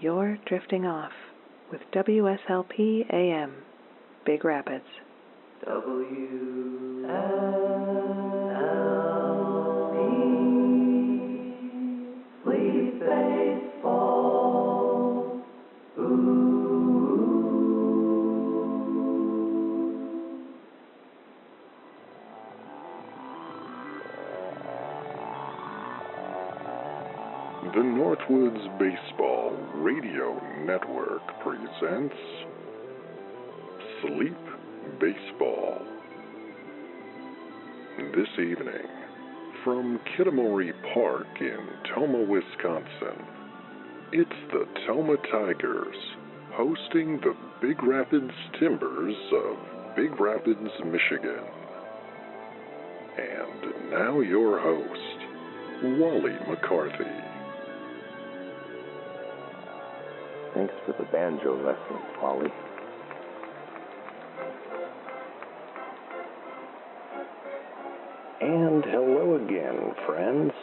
You're Drifting Off with WSLP AM, Big Rapids. WSLP, Fleet Baseball. The Northwoods Baseball Radio Network presents Sleep Baseball. This evening, from Kitamori Park in Tomah, Wisconsin, it's the Tomah Tigers hosting the Big Rapids Timbers of Big Rapids, Michigan. And now your host, Wally McCarthy. Thanks for the banjo lessons, Wally. And hello again, friends.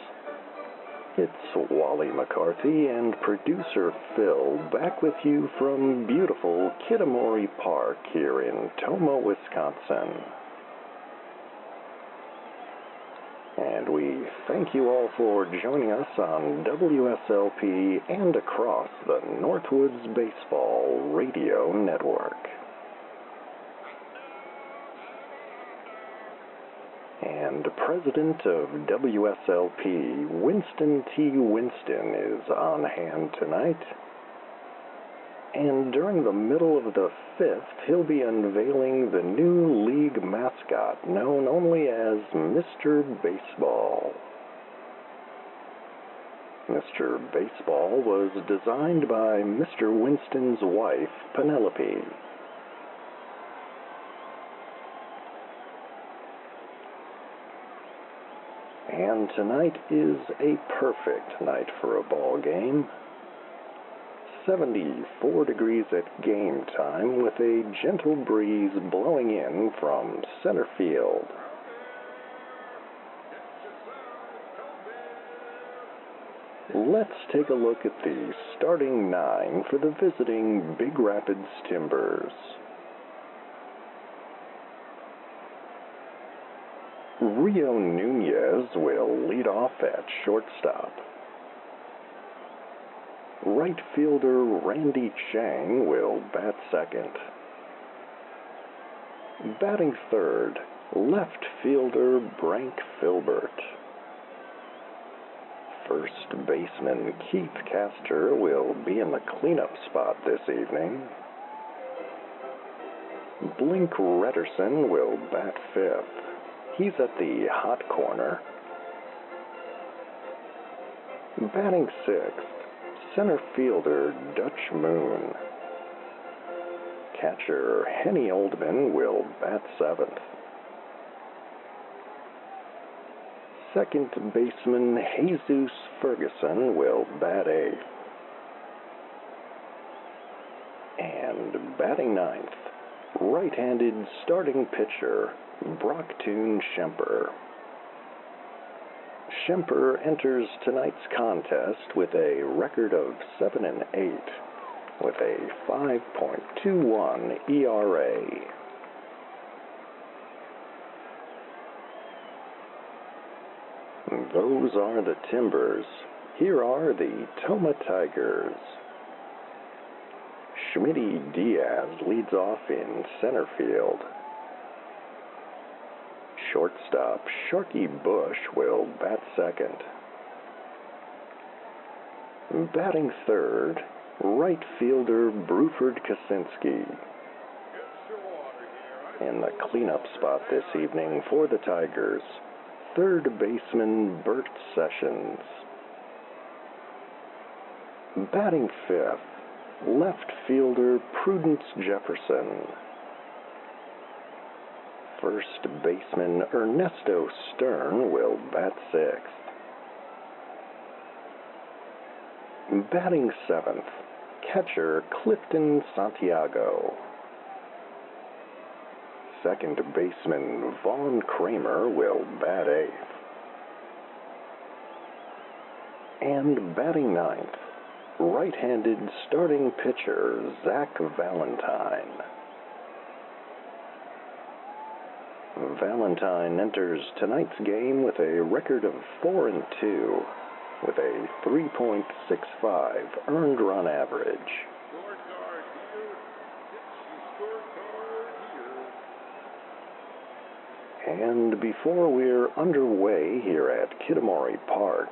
It's Wally McCarthy and producer Phil back with you from beautiful Kitamori Park here in Tomah, Wisconsin. And we thank you all for joining us on WSLP and across the Northwoods Baseball Radio Network. And President of WSLP, Winston T. Winston, is on hand tonight. And during the middle of the fifth, he'll be unveiling the new league mascot known only as Mr. Baseball. Mr. Baseball was designed by Mr. Winston's wife, Penelope. And tonight is a perfect night for a ball game. 74 degrees at game time with a gentle breeze blowing in from center field. Let's take a look at the starting nine for the visiting Big Rapids Timbers. Rio Nunez will lead off at shortstop. Right fielder Randy Chang will bat second. Batting third, left fielder Brank Filbert. First baseman Keith Castor will be in the cleanup spot this evening. Blink Redderson will bat fifth. He's at the hot corner. Batting sixth, center fielder Dutch Moon. Catcher Henny Oldman will bat seventh. Second baseman Jesus Ferguson will bat eighth. And batting ninth, right-handed starting pitcher Brocktoon Schemper. Schemper enters tonight's contest with a record of 7-8 with a 5.21 ERA. Those are the Timbers. Here are the Tomah Tigers. Schmitty Diaz leads off in center field. Shortstop Sharky Bush will bat second. Batting third, right fielder Bruford Kaczynski. In the cleanup spot this evening for the Tigers, third baseman Bert Sessions. Batting fifth, left fielder Prudence Jefferson. First baseman Ernesto Stern will bat sixth. Batting seventh, catcher Clifton Santiago. Second baseman Vaughn Kramer will bat eighth. And batting ninth, right-handed starting pitcher Zach Valentine. Valentine enters tonight's game with a record of 4-2, with a 3.65 earned run average. And before we're underway here at Kitamori Park,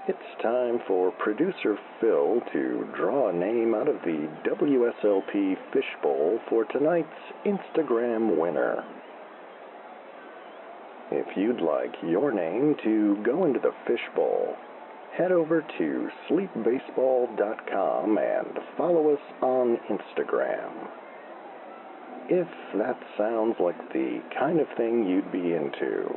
it's time for producer Phil to draw a name out of the WSLP Fishbowl for tonight's Instagram winner. If you'd like your name to go into the fishbowl, head over to sleepbaseball.com and follow us on Instagram. If that sounds like the kind of thing you'd be into.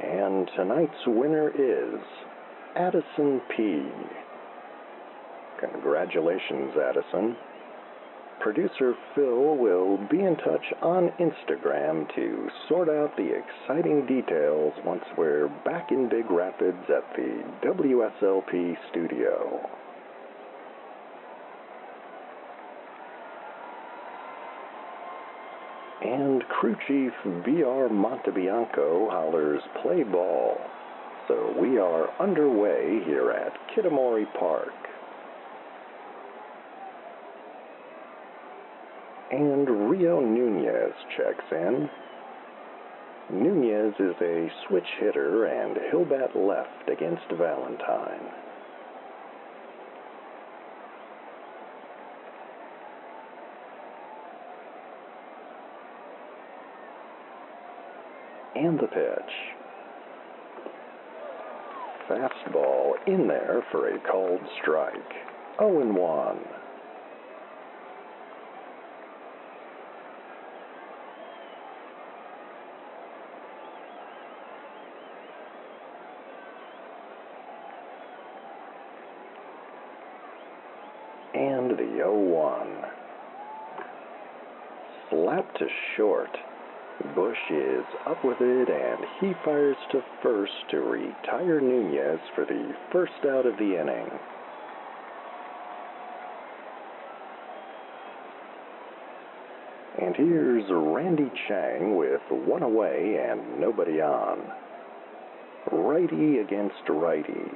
And tonight's winner is Addison P. Congratulations, Addison. Producer Phil will be in touch on Instagram to sort out the exciting details once we're back in Big Rapids at the WSLP studio. And Crew Chief B.R. Montebianco hollers play ball. So we are underway here at Kitamori Park. And Rio Nunez checks in. Nunez is a switch hitter and he'll bat left against Valentine. And the pitch. Fastball in there for a called strike. 0-1. And the 0-1. Slap to short. Bush is up with it, and he fires to first to retire Nunez for the first out of the inning. And here's Randy Chang with one away and nobody on. Righty against righty.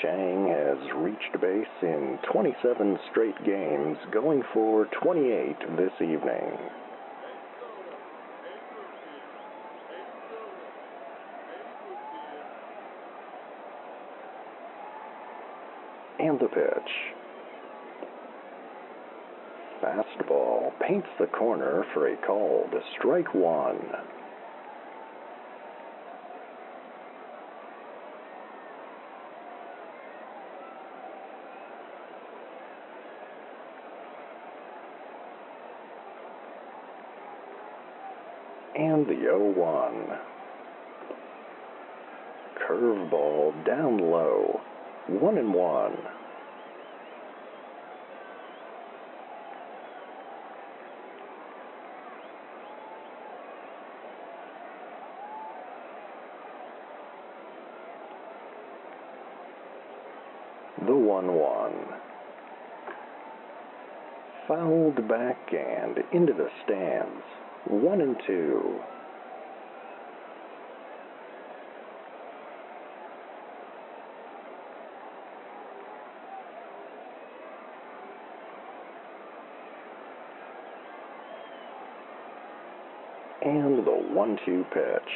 Chang has reached base in 27 straight games, going for 28 this evening. And the pitch. Fastball paints the corner for a called strike one. And the 0-1. Curveball down low. 1-1. The 1-1. Fouled back and into the stands. 1-2. And the 1-2 pitch.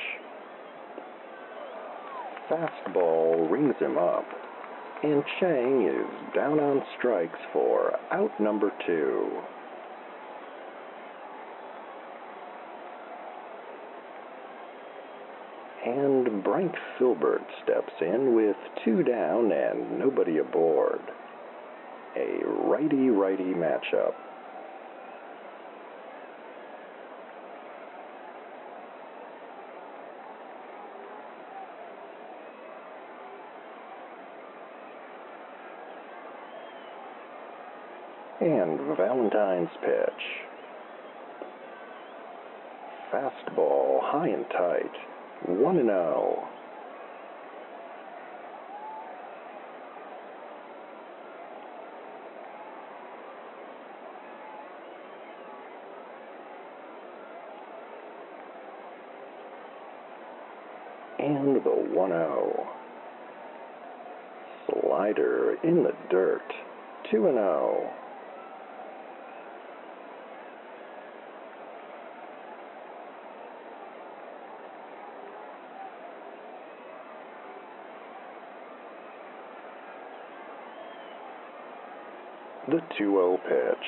Fastball rings him up, and Chang is down on strikes for out number 2. And Bryant Filbert steps in with 2 down and nobody aboard. A righty-righty matchup. And Valentine's pitch. Fastball high and tight. 1-0. And the 1-0. Slider in the dirt, 2-0. The 2-0 pitch.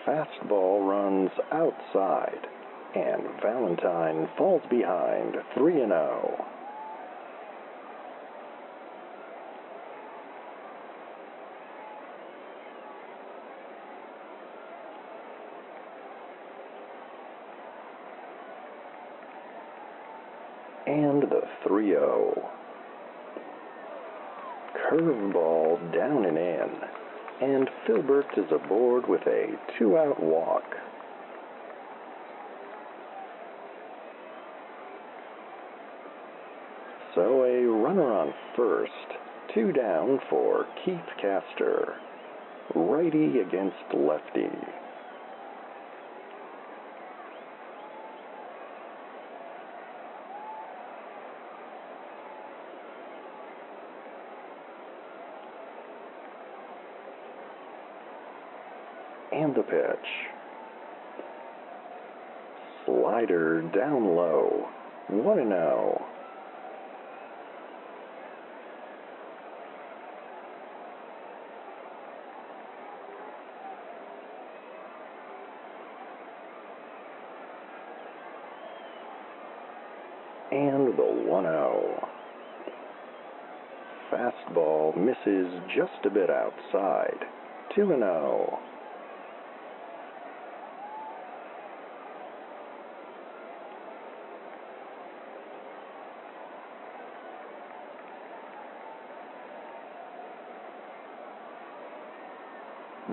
Fastball runs outside, and Valentine falls behind, 3-0. And the 3-0. Curveball down and in, and Filbert is aboard with a 2-out walk. So a runner on first, 2 down for Keith Castor, righty against lefty. And the pitch. Slider down low, 1-0. And the 1-0. Fastball misses just a bit outside, 2-0.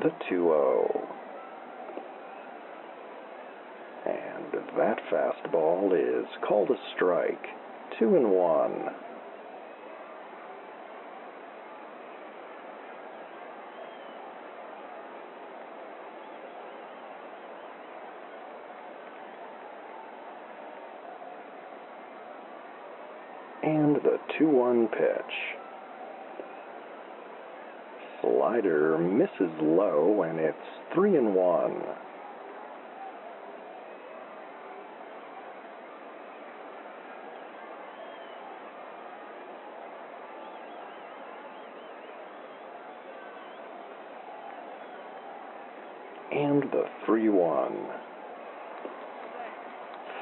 The 2-0. And that fastball is called a strike, 2-1. And the 2-1 pitch. Slider misses low, and it's 3-1. And the 3-1.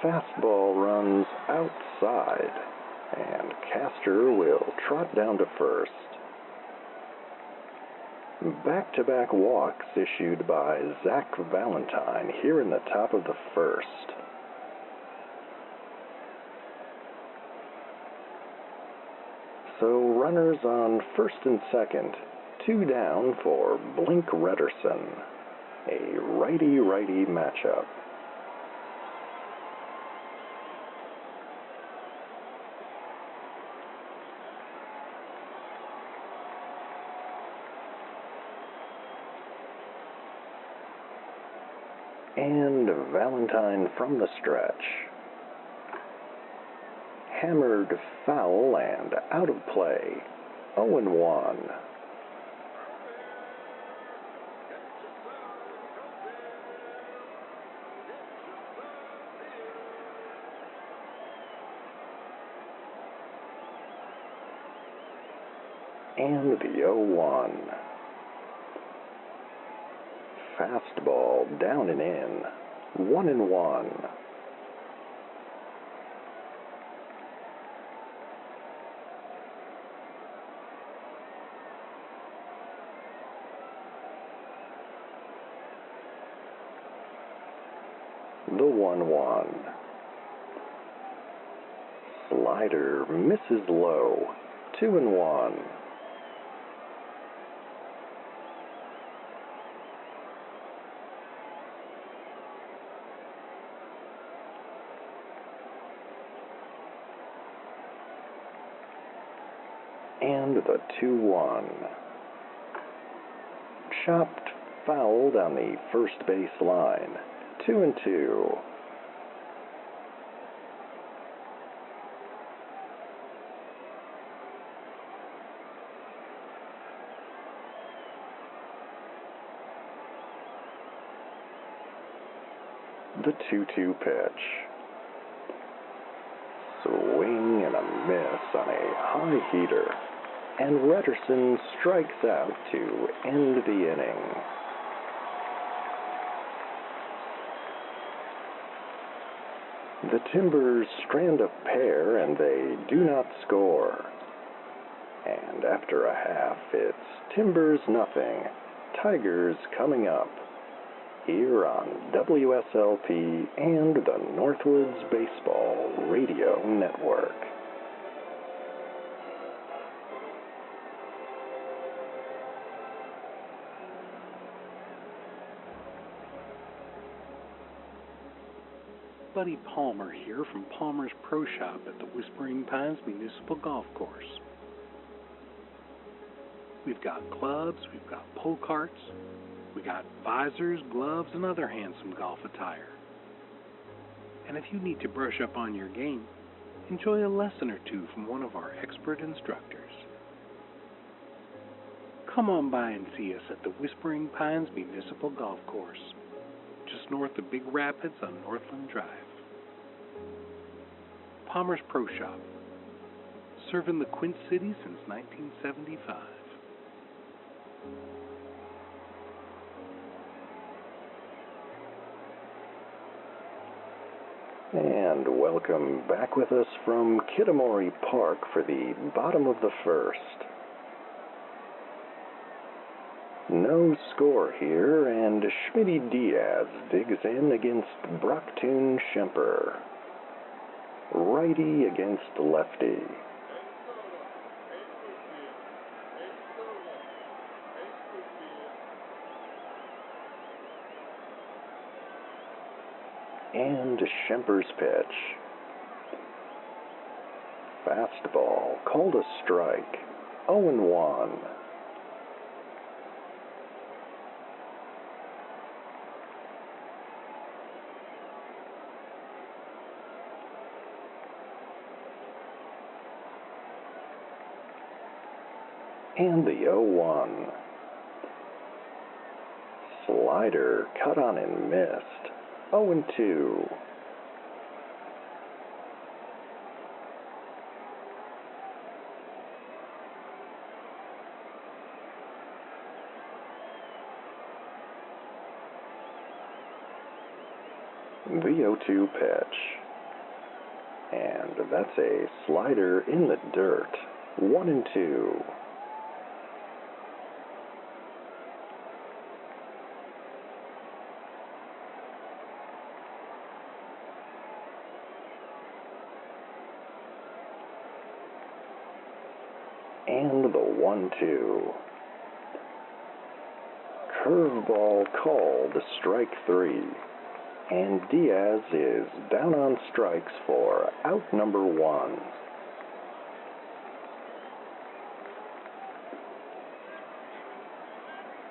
Fastball runs outside, and Castor will trot down to first. Back-to-back walks issued by Zach Valentine here in the top of the first. So runners on first and second, 2 down for Blink Redderson, a righty-righty matchup. And Valentine from the stretch. Hammered foul and out of play, 0-1. And the 0-1. Fastball down and in, 1-1. The 1-1. Slider misses low, 2-1. And the 2-1. Chopped foul down the first base line, 2-2. The 2-2 pitch. Swing and a miss on a high heater, and Retterson strikes out to end the inning. The Timbers strand a pair and they do not score. And after a half, it's Timbers nothing, Tigers coming up, here on WSLP and the Northwoods Baseball Radio Network. Buddy Palmer here from Palmer's Pro Shop at the Whispering Pines Municipal Golf Course. We've got clubs, we've got pull carts, we got visors, gloves, and other handsome golf attire. And if you need to brush up on your game, enjoy a lesson or two from one of our expert instructors. Come on by and see us at the Whispering Pines Municipal Golf Course, just north of Big Rapids on Northland Drive. Palmer's Pro Shop, serving the Quint City since 1975. And welcome back with us from Kitamori Park for the bottom of the first. No score here, and Schmitty Diaz digs in against Brocktoon Schemper. Righty against lefty. And Schemper's pitch. Fastball, called a strike. 0-1. And the 0-1. Slider cut on and missed. 0-2. The 0-2 pitch. And that's a slider in the dirt. 1-2. And the 1-2. Curveball called strike 3. And Diaz is down on strikes for out number 1.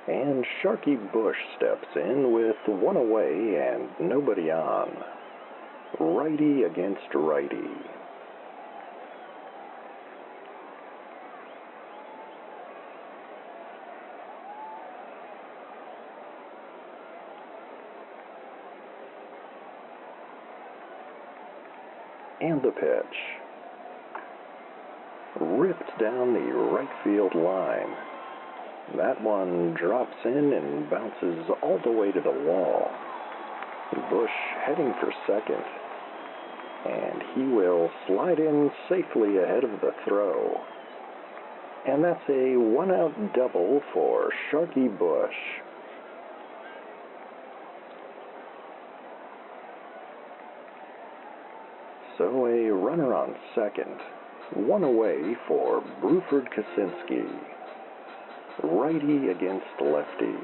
And Sharky Bush steps in with one away and nobody on. Righty against righty. And the pitch. Ripped down the right field line. That one drops in and bounces all the way to the wall. Bush heading for second. And he will slide in safely ahead of the throw. And that's a one-out double for Sharky Bush. So a runner on second, one away for Bruford Kaczynski. Righty against lefty.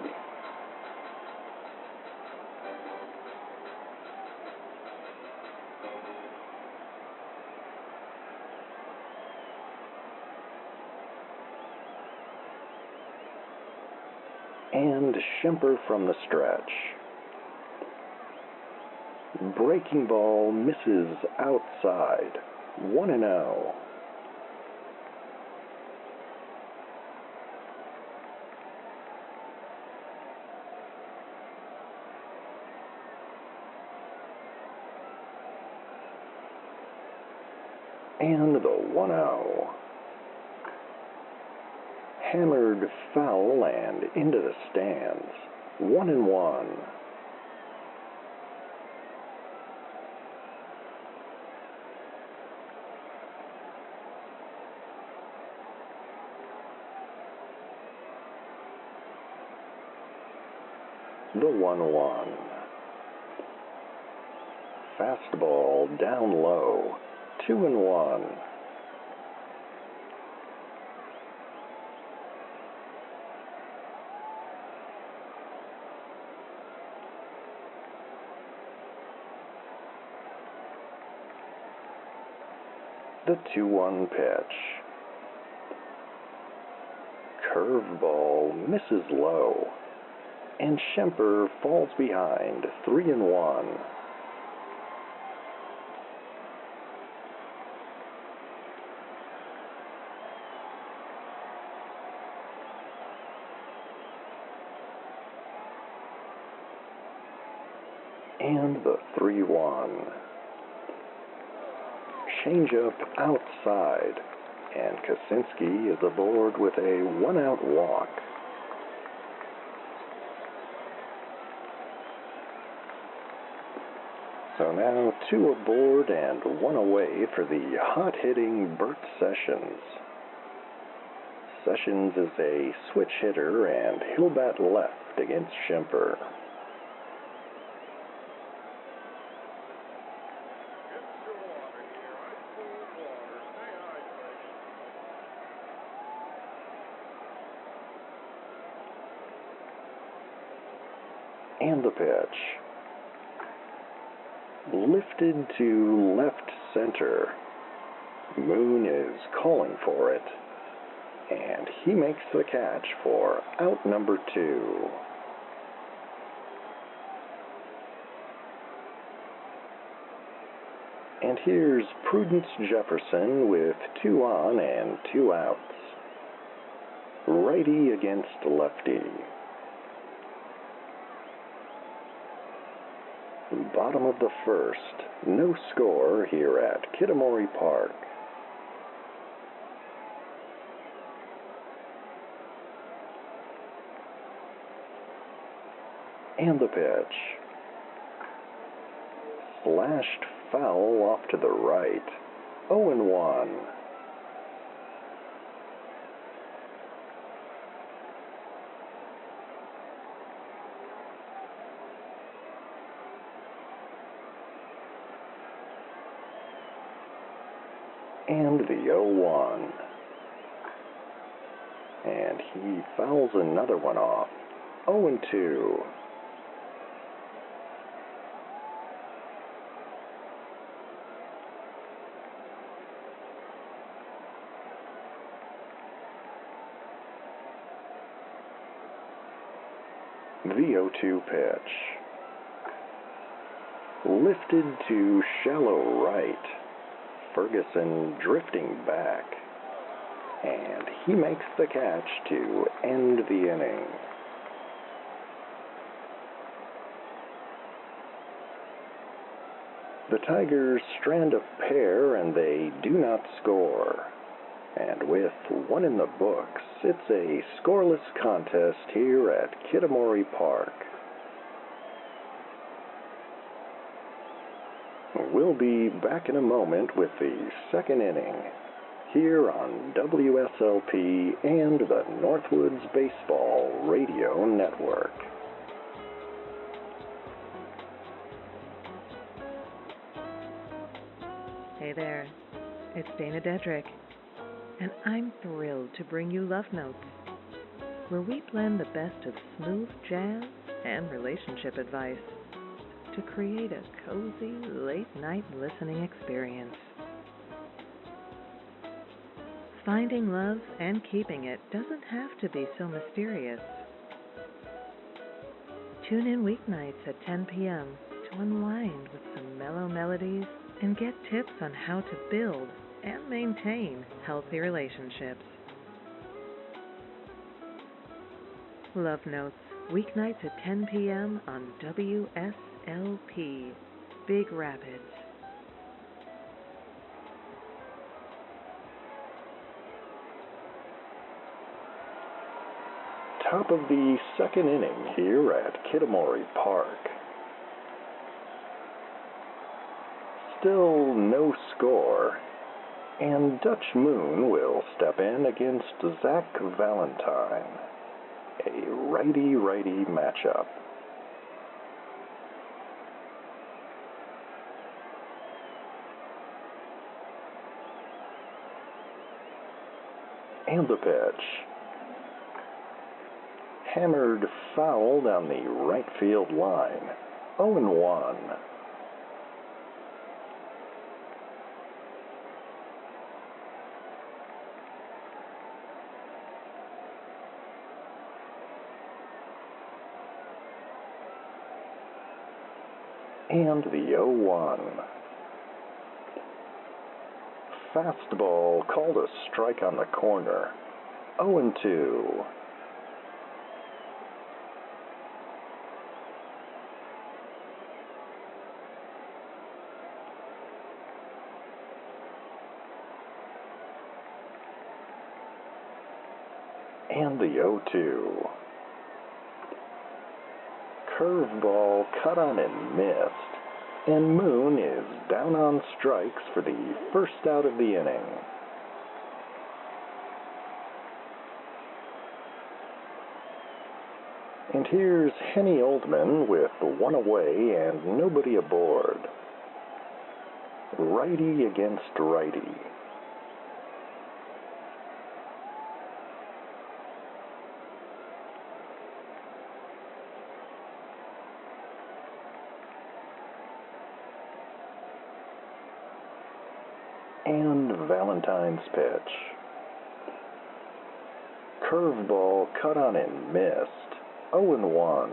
And Schemper from the stretch. Breaking ball misses outside. 1-0. and the 1-0. Hammered foul and into the stands, 1-1. The 1-1. Fastball down low, 2-1. The 2-1 pitch. Curveball misses low, and Schemper falls behind, 3-1. And the 3-1. Changeup outside, and Kosinski is aboard with a 1-out walk. So now 2 aboard and 1 away for the hot-hitting Bert Sessions. Sessions is a switch hitter, and he'll bat left against Schemper. And the pitch. Lifted to left center. Moon is calling for it, and he makes the catch for out number 2. And here's Prudence Jefferson with 2 on and 2 outs. Righty against lefty. Bottom of the first, no score here at Kitamori Park. And the pitch. Slashed foul off to the right, 0-1. And the 0-1. And he fouls another one off. 0-2. The 0-2 pitch. Lifted to shallow right. Ferguson drifting back, and he makes the catch to end the inning. The Tigers strand a pair, and they do not score. And with 1 in the books, it's a scoreless contest here at Kitamori Park. We'll be back in a moment with the second inning here on WSLP and the Northwoods Baseball Radio Network. Hey there, it's Dana Dedrick, and I'm thrilled to bring you Love Notes, where we blend the best of smooth jazz and relationship advice to create a cozy, late-night listening experience. Finding love and keeping it doesn't have to be so mysterious. Tune in weeknights at 10 p.m. to unwind with some mellow melodies and get tips on how to build and maintain healthy relationships. Love Notes, weeknights at 10 p.m. on WSLP, Big Rapids. top of the second inning here at Kitamori Park. Still no score, and Dutch Moon will step in against Zach Valentine, a righty-righty matchup. And the pitch. Hammered foul down the right field line. 0-1. And the 0-1. Fastball called a strike on the corner. 0-2. And the 0-2. Curveball cut on and missed, and Moon is down on strikes for the first out of the inning. And here's Henny Oldman with one away and nobody aboard. Righty against righty. And Valentine's pitch. Curveball cut on and missed. 0-1.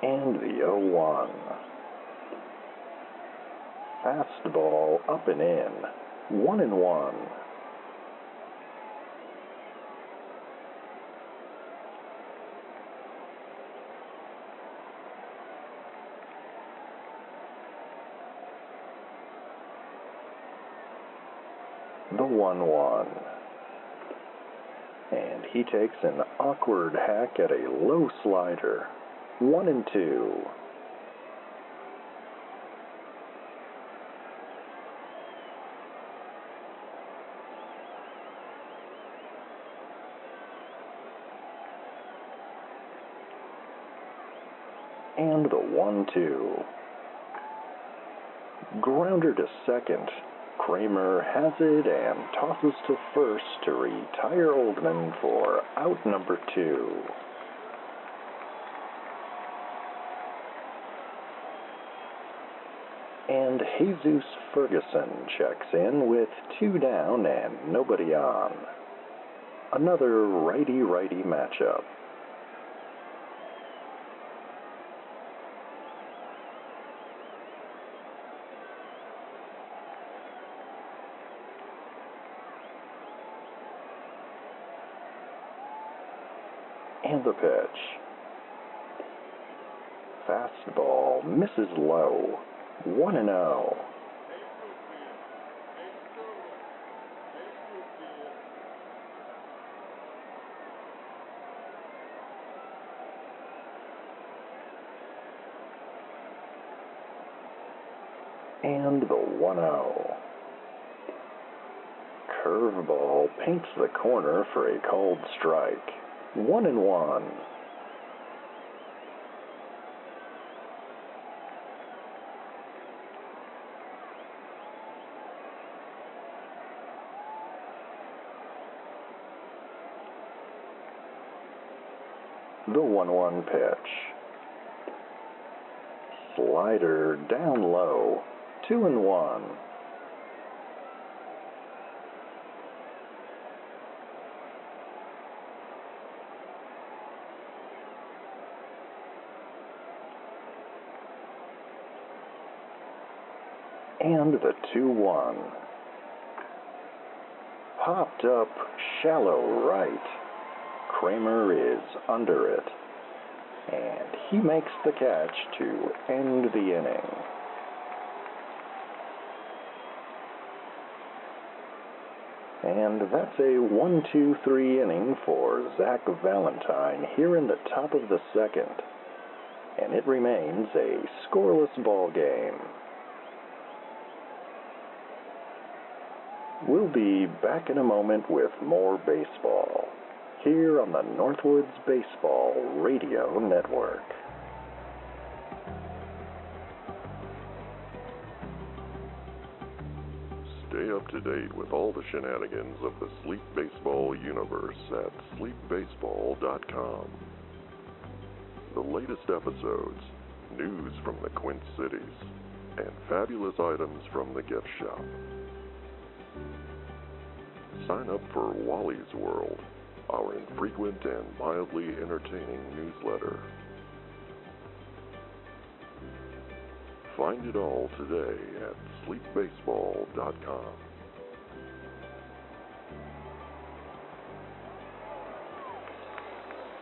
And the 0-1. Fastball up and in. 1-1. The 1-1. And he takes an awkward hack at a low slider. 1-2. And the 1-2. Grounder to second. Kramer has it and tosses to first to retire Oldman for out number 2. And Jesus Ferguson checks in with 2 down and nobody on. Another righty-righty matchup. And the pitch. Fastball misses low. 1-0. And the 1-0. Curveball paints the corner for a called strike. 1-1. The 1-1 pitch. Slider down low. 2-1. And the 2-1. Popped up shallow right. Kramer is under it. and he makes the catch to end the inning. And that's a 1-2-3 inning for Zach Valentine here in the top of the second. And it remains a scoreless ball game. We'll be back in a moment with more baseball here on the Northwoods Baseball Radio Network. Stay up to date with all the shenanigans of the Sleep Baseball universe at sleepbaseball.com. The latest episodes, news from the Quint Cities, and fabulous items from the gift shop. Sign up for Wally's World, our infrequent and mildly entertaining newsletter. Find it all today at sleepbaseball.com.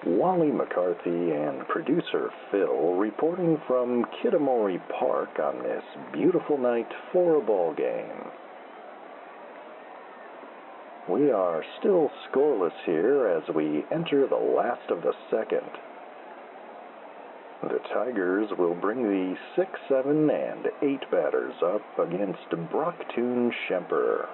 Wally McCarthy and producer Phil reporting from Kitamori Park on this beautiful night for a ball game. We are still scoreless here as we enter the last of the second. The Tigers will bring the 6, 7, and 8 batters up against Brocktoon Schemper.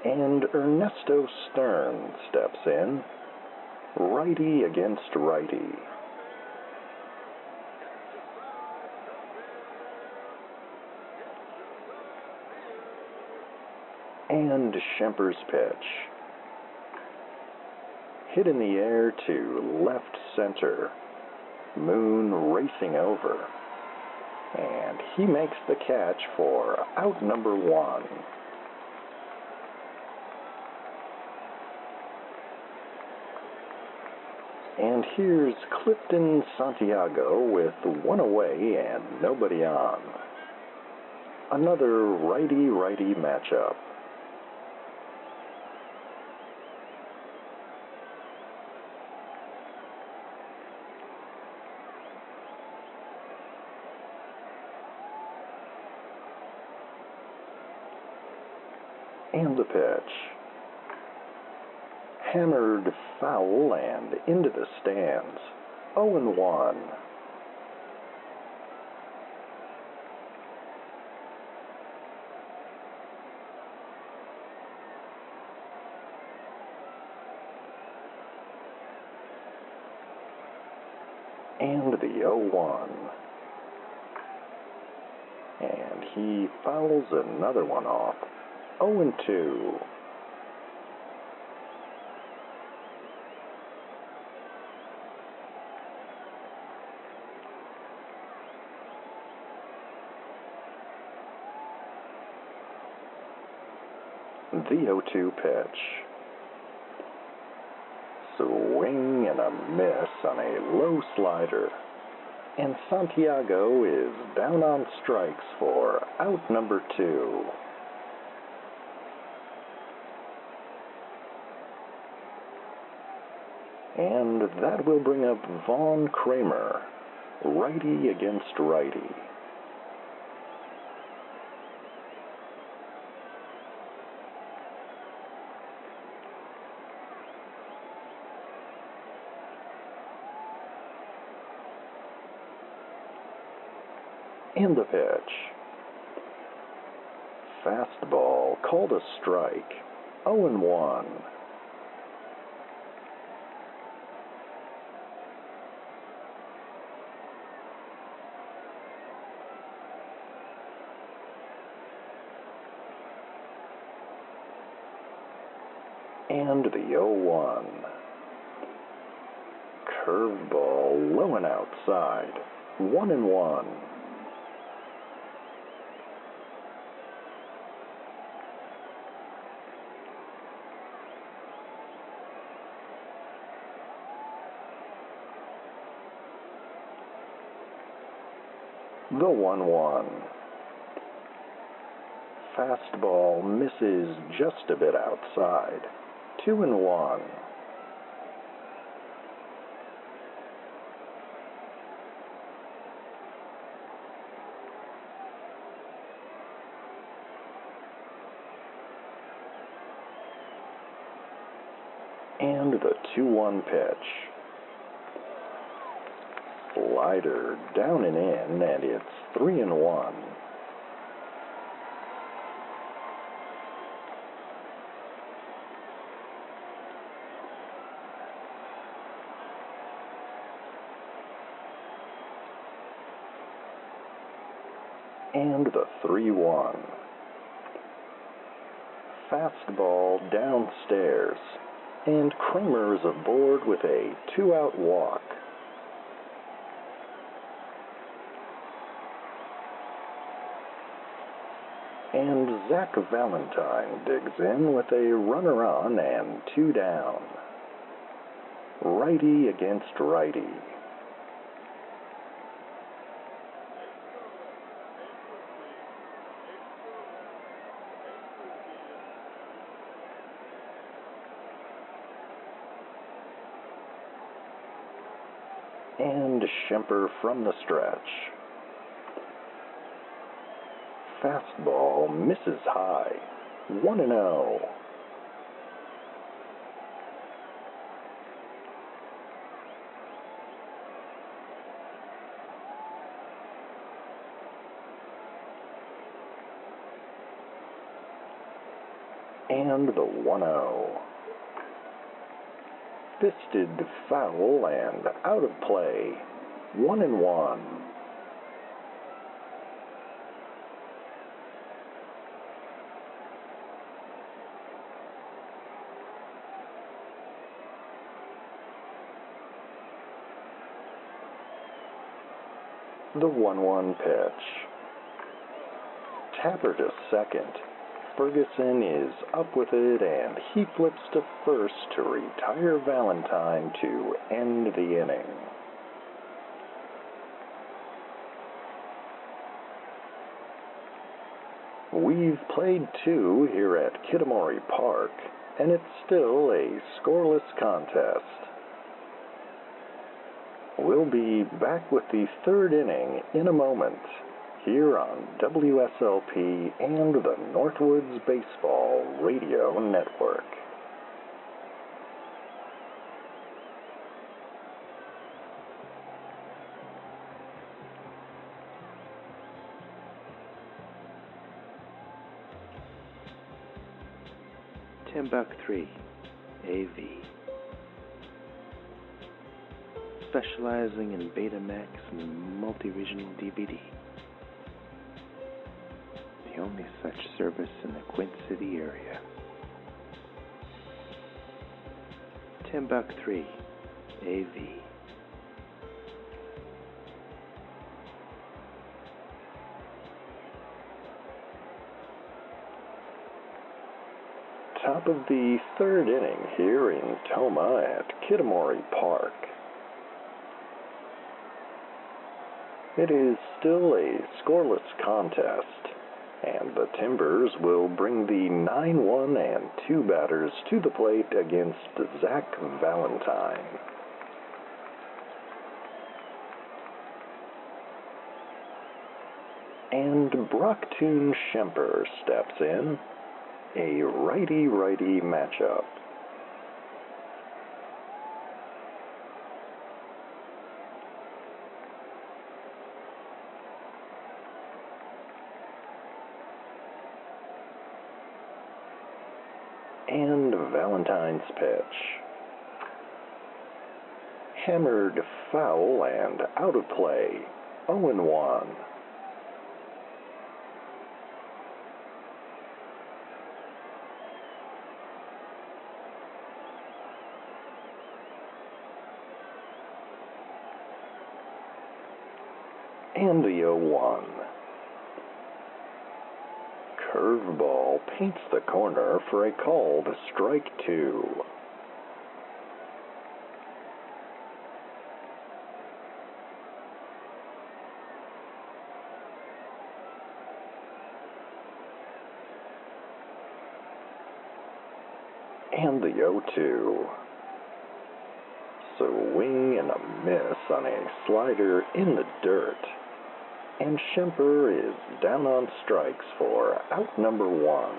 And Ernesto Stern steps in, righty against righty. And Schemper's pitch. Hit in the air to left center. Moon racing over. And he makes the catch for out number 1. And here's Clifton Santiago with 1 away and nobody on. Another righty-righty matchup. And the pitch. Hammered foul and into the stands. 0-1. And the 0-1. And he fouls another one off. 0-2. The 0-2 pitch. Swing and a miss on a low slider. And Santiago is down on strikes for out number 2. And that will bring up Vaughn Kramer, righty against righty. And the pitch. Fastball called a strike. 0-1. And the 0-1. Curveball low and outside. 1-1. The 1-1. Fastball misses just a bit outside. 2-1. And the 2-1 pitch. Slider down and in, and it's 3-1. And the 3-1. Fastball downstairs, and Kramer is aboard with a 2-out walk. And Zach Valentine digs in with a runner on and 2 down. Righty against righty. And Schemper from the stretch. Fastball misses high. 1-0. And the 1-0. Fisted foul and out of play. 1-1. The 1-1 pitch. Tapper to second. Ferguson is up with it, and he flips to first to retire Valentine to end the inning. We've played 2 here at Kitamori Park, and it's still a scoreless contest. We'll be back with the 3rd inning in a moment, here on WSLP and the Northwoods Baseball Radio Network. $10.3 AV. Specializing in Betamax and multi-regional DVD. The only such service in the Quint City area. $10.3 AV. Top of the 3rd inning here in Tomah at Kitamori Park. It is still a scoreless contest, and the Timbers will bring the 9-1 and 2 batters to the plate against Zach Valentine. And Brocktoon Schemper steps in, a righty-righty matchup. And Valentine's pitch. Hammered foul and out of play. 0-1. And the 0-1. Curveball paints the corner for a call to strike 2. And the 0-2. Swing and a miss on a slider in the dirt. And Schemper is down on strikes for out number 1.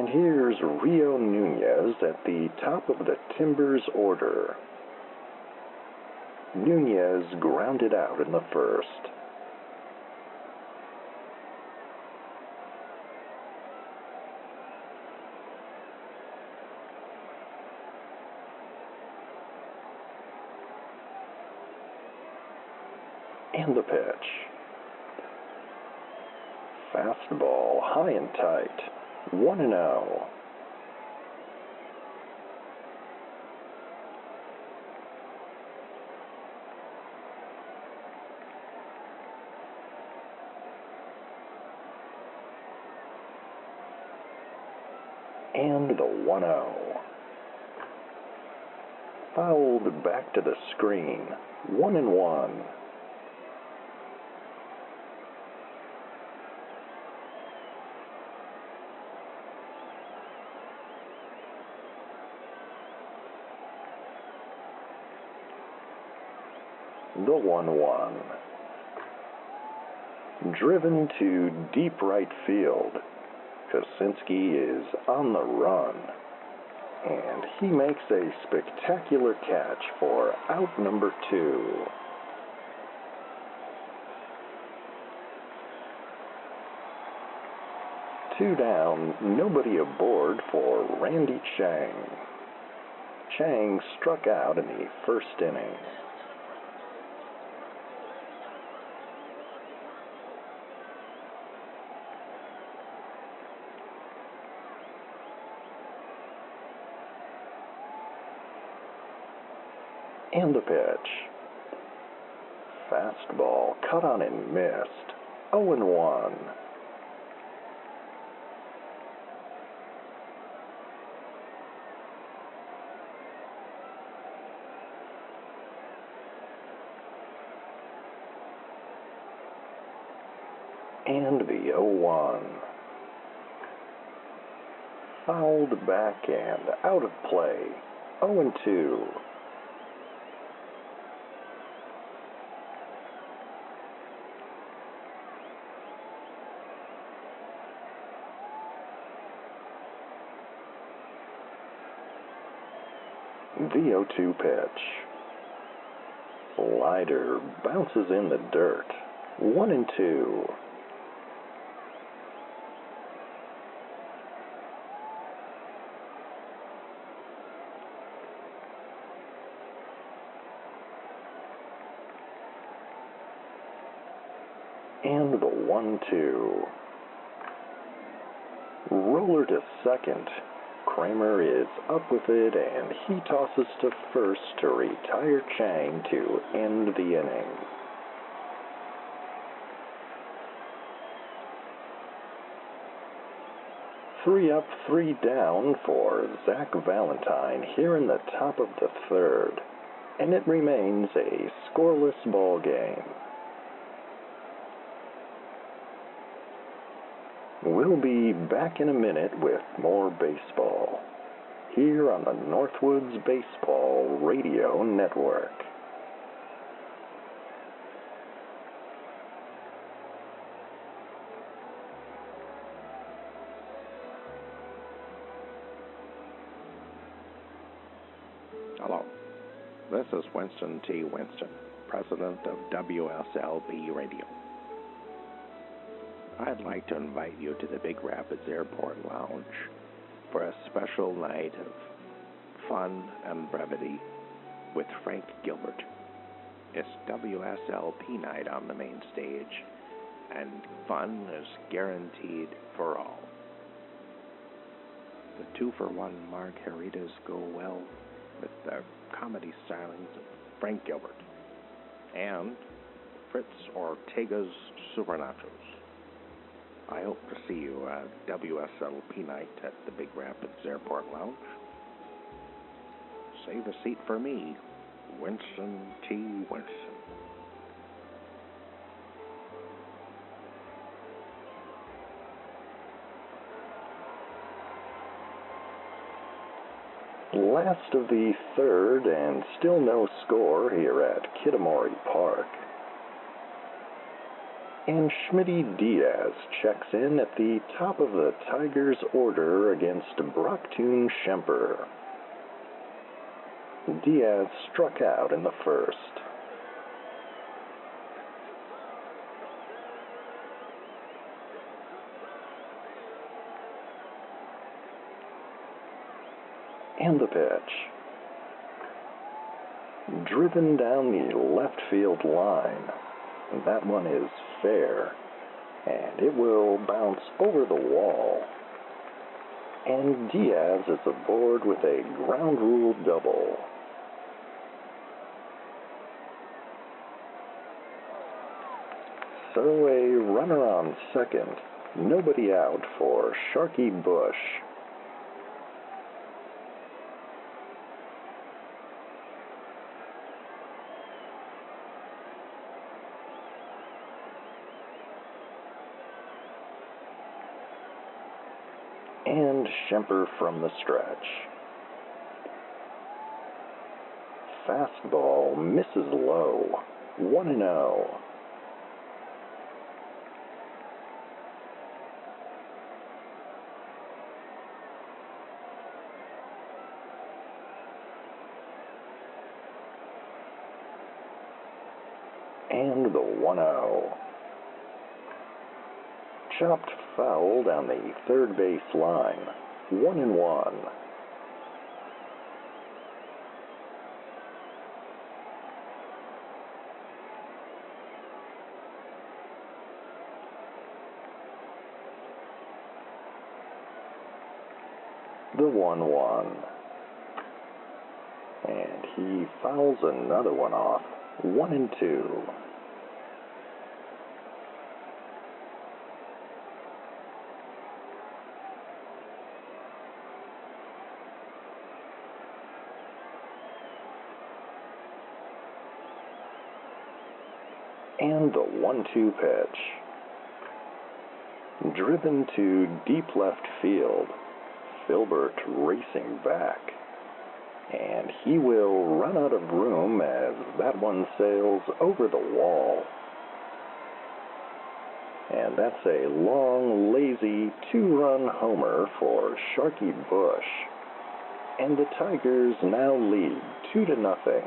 And here's Rio Nunez at the top of the Timbers order. Nunez grounded out in the first. And the pitch. Fastball high and tight. 1-0. And the 1-0. Fouled back to the screen. 1-1. The 1-1. Driven to deep right field. Kosinski is on the run, and he makes a spectacular catch for out number 2. Two down, nobody aboard for Randy Chang. Chang struck out in the first inning. And the pitch. Fastball cut on and missed. 0-1. And the 0-1. Fouled back and out of play. 0-2. The 0-2 pitch. Slider bounces in the dirt. 1-2. And the 1-2. Roller to second. Kramer is up with it, and he tosses to first to retire Chang to end the inning. Three up, three down for Zach Valentine here in the top of the third, and it remains a scoreless ball game. We'll be back in a minute with more baseball, here on the Northwoods Baseball Radio Network. Hello, this is Winston T. Winston, president of WSLP Radio. I'd like to invite you to the Big Rapids Airport Lounge for a special night of fun and brevity with Frank Gilbert. It's WSLP night on the main stage, and fun is guaranteed for all. The 2-for-1 margaritas go well with the comedy stylings of Frank Gilbert and Fritz Ortega's Super Nachos. I hope to see you at WSLP night at the Big Rapids Airport Lounge. Save a seat for me, Winston T. Winston. Last of the third, and still no score here at Kitamori Park. And Schmitty Diaz checks in at the top of the Tigers' order against Brocktoon Schemper. Diaz struck out in the first. And the pitch. Driven down the left field line. That one is fair, and it will bounce over the wall. And Diaz is aboard with a ground rule double. So a runner on second, nobody out for Sharky Bush. And Schemper from the stretch. Fastball misses low. 1-0. And the 1-0. Chopped foul down the third base line. 1-1. The 1-1. And he fouls another one off. 1-2. And the 1-2 pitch. Driven to deep left field. Filbert racing back. And he will run out of room as that one sails over the wall. And that's a long, lazy 2-run homer for Sharky Bush. And the Tigers now lead 2-0.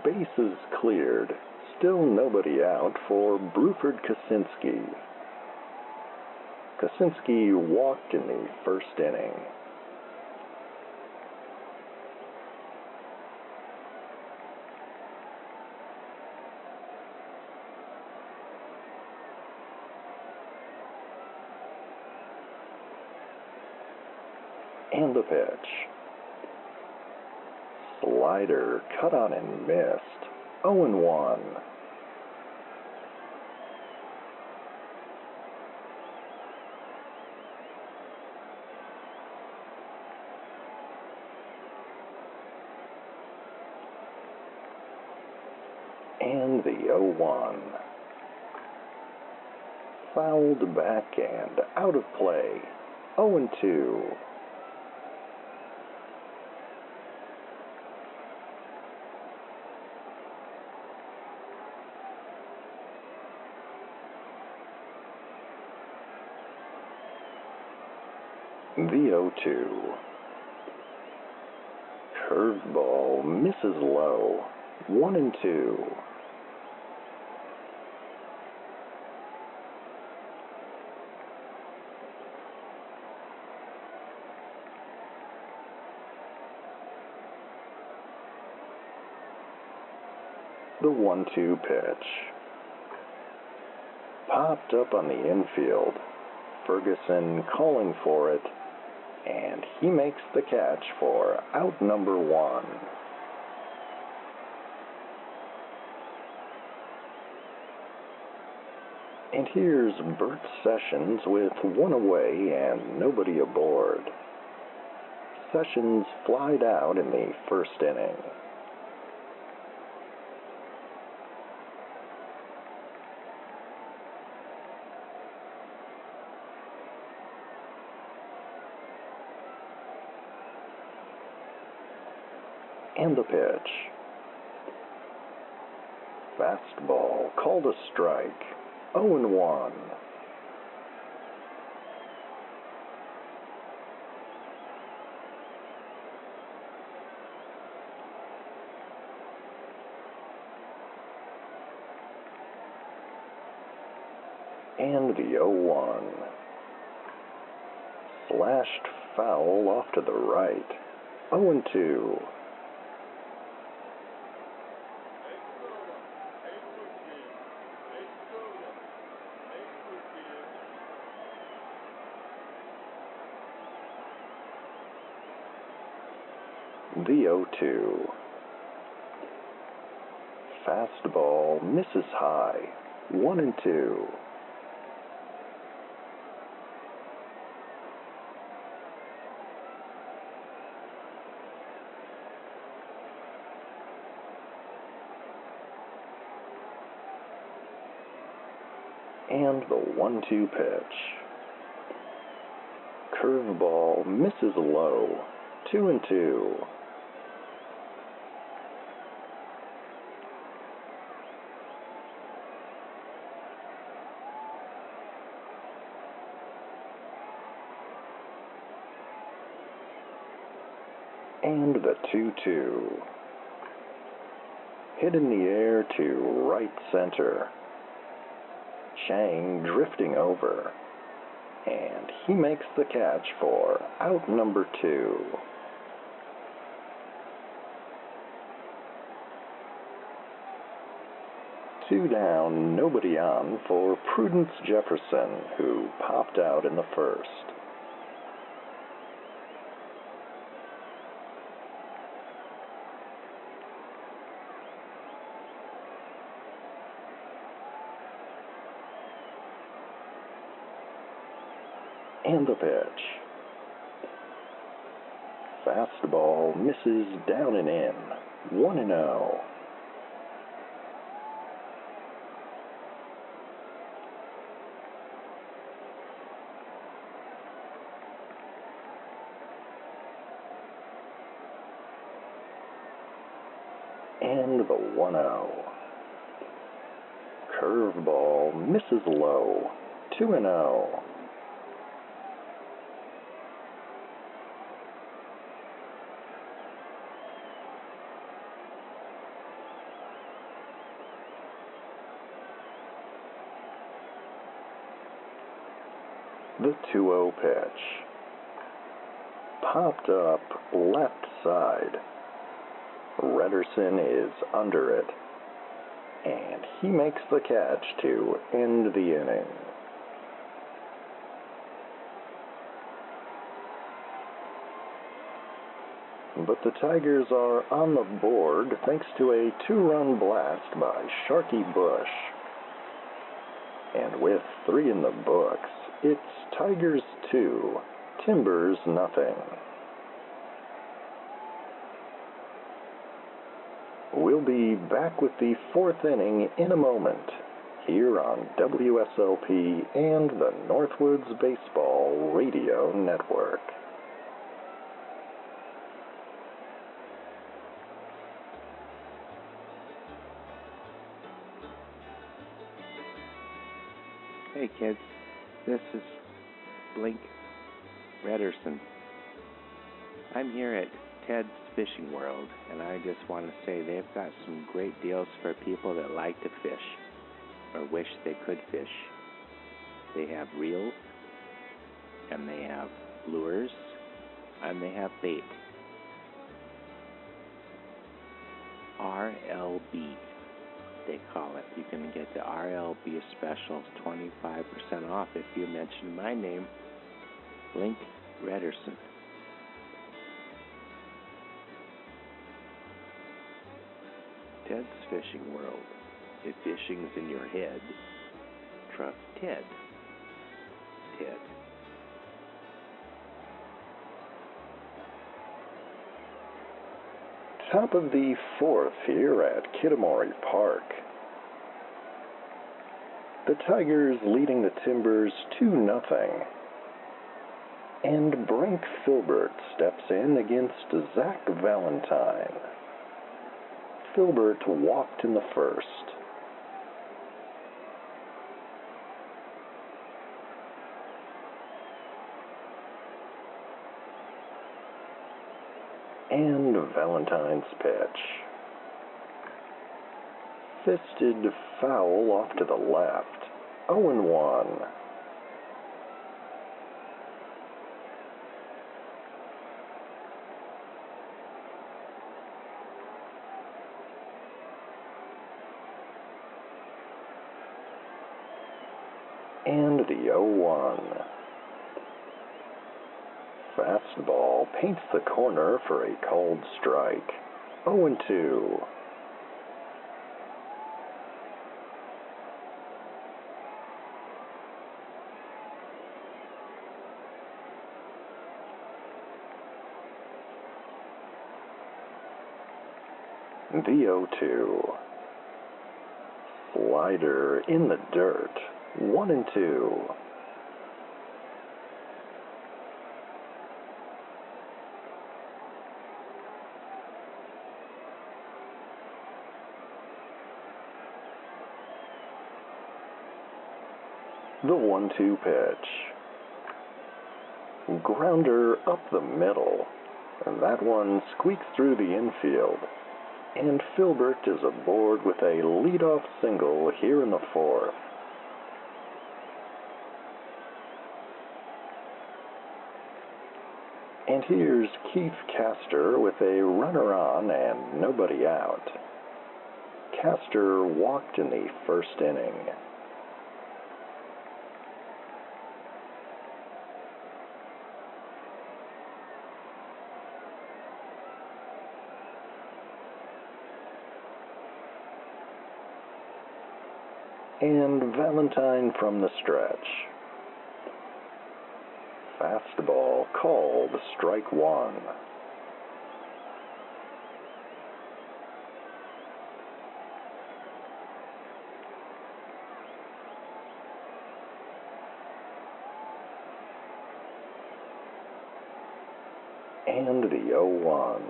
Bases cleared. Still nobody out for Bruford Kaczynski. Kaczynski walked in the first inning. And the pitch. Slider cut on and missed. 0-1. And the 0-1. Fouled back and out of play. 0-2. The 0-2. Curveball misses low. 1-2. The 1-2 pitch. Popped up on the infield. Ferguson calling for it, and he makes the catch for out number 1. And here's Bert Sessions with one away and nobody aboard. Sessions flied out in the first inning. And the pitch. Fastball, called a strike. 0-1. And the 0-1. Slashed foul off to the right. 0-2. The 0-2. Fastball misses high. 1-2. And the 1-2 pitch. Curveball misses low. 2-2. And the 2-2. Hit in the air to right center. Chang drifting over. And he makes the catch for out number 2. Two down, nobody on for Prudence Jefferson, who popped out in the first. And the pitch. Fastball misses down and in. 1-0. And the 1-0. Curveball misses low. 2-0. The 2-0 pitch. Popped up left side. Redderson is under it, and he makes the catch to end the inning. But the Tigers are on the board thanks to a 2-run blast by Sharky Bush. And with 3 in the books, it's Tigers 2, Timbers nothing. We'll be back with the 4th inning in a moment, here on WSLP and the Northwoods Baseball Radio Network. Hey kids, this is Blink Redderson. I'm here at Ted's Fishing World, and I just want to say they've got some great deals for people that like to fish or wish they could fish. They have reels, and they have lures, and they have bait. RLB, they call it. You can get the RLB specials 25% off if you mention my name, Blink Redderson. Ted's Fishing World. If fishing's in your head, trust Ted. Ted. Top of the 4th here at Kitamari Park. The Tigers leading the Timbers 2-0. And Brink Filbert steps in against Zach Valentine. Filbert walked in the first. And Valentine's pitch. Fisted foul off to the left. 0-1. And the 0-1. Fastball paints the corner for a called strike. 0-2. The 0-2. Slider in the dirt. 1-2. The 1-2 pitch. Grounder up the middle. And that one squeaks through the infield. And Filbert is aboard with a leadoff single here in the fourth. And here's Keith Castor with a runner on and nobody out. Castor walked in the first inning. And Valentine from the stretch. Fastball called strike one. And the 0-1.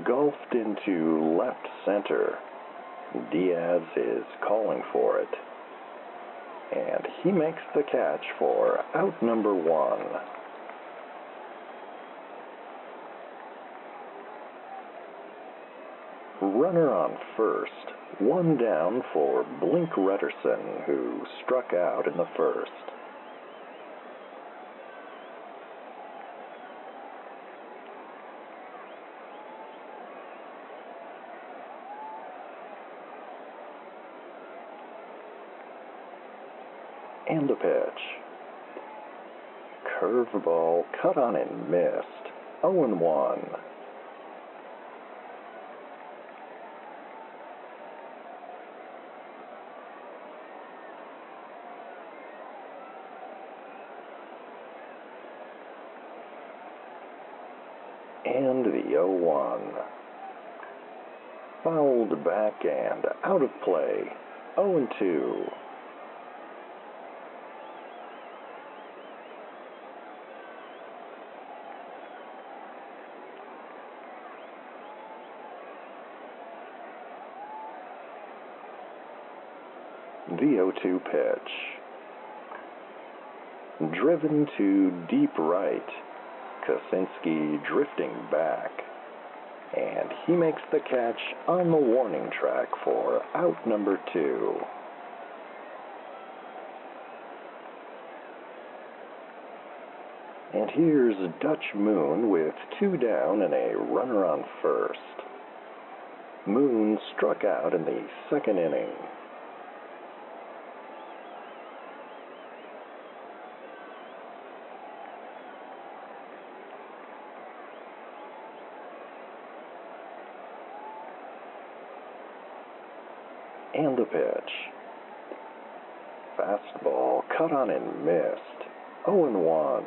Golfed into left center. Diaz is calling for it. And he makes the catch for out number one. Runner on first. One down for Blink Retterson, who struck out in the first. And the pitch. Curveball cut on and missed. 0-1. And the 0-1. Fouled back and out of play. 0-2. The 0-2 pitch. Driven to deep right. Kosinski drifting back. And he makes the catch on the warning track for out number two. And here's Dutch Moon with two down and a runner on first. Moon struck out in the second inning. And the pitch. Fastball cut on and missed. 0-1.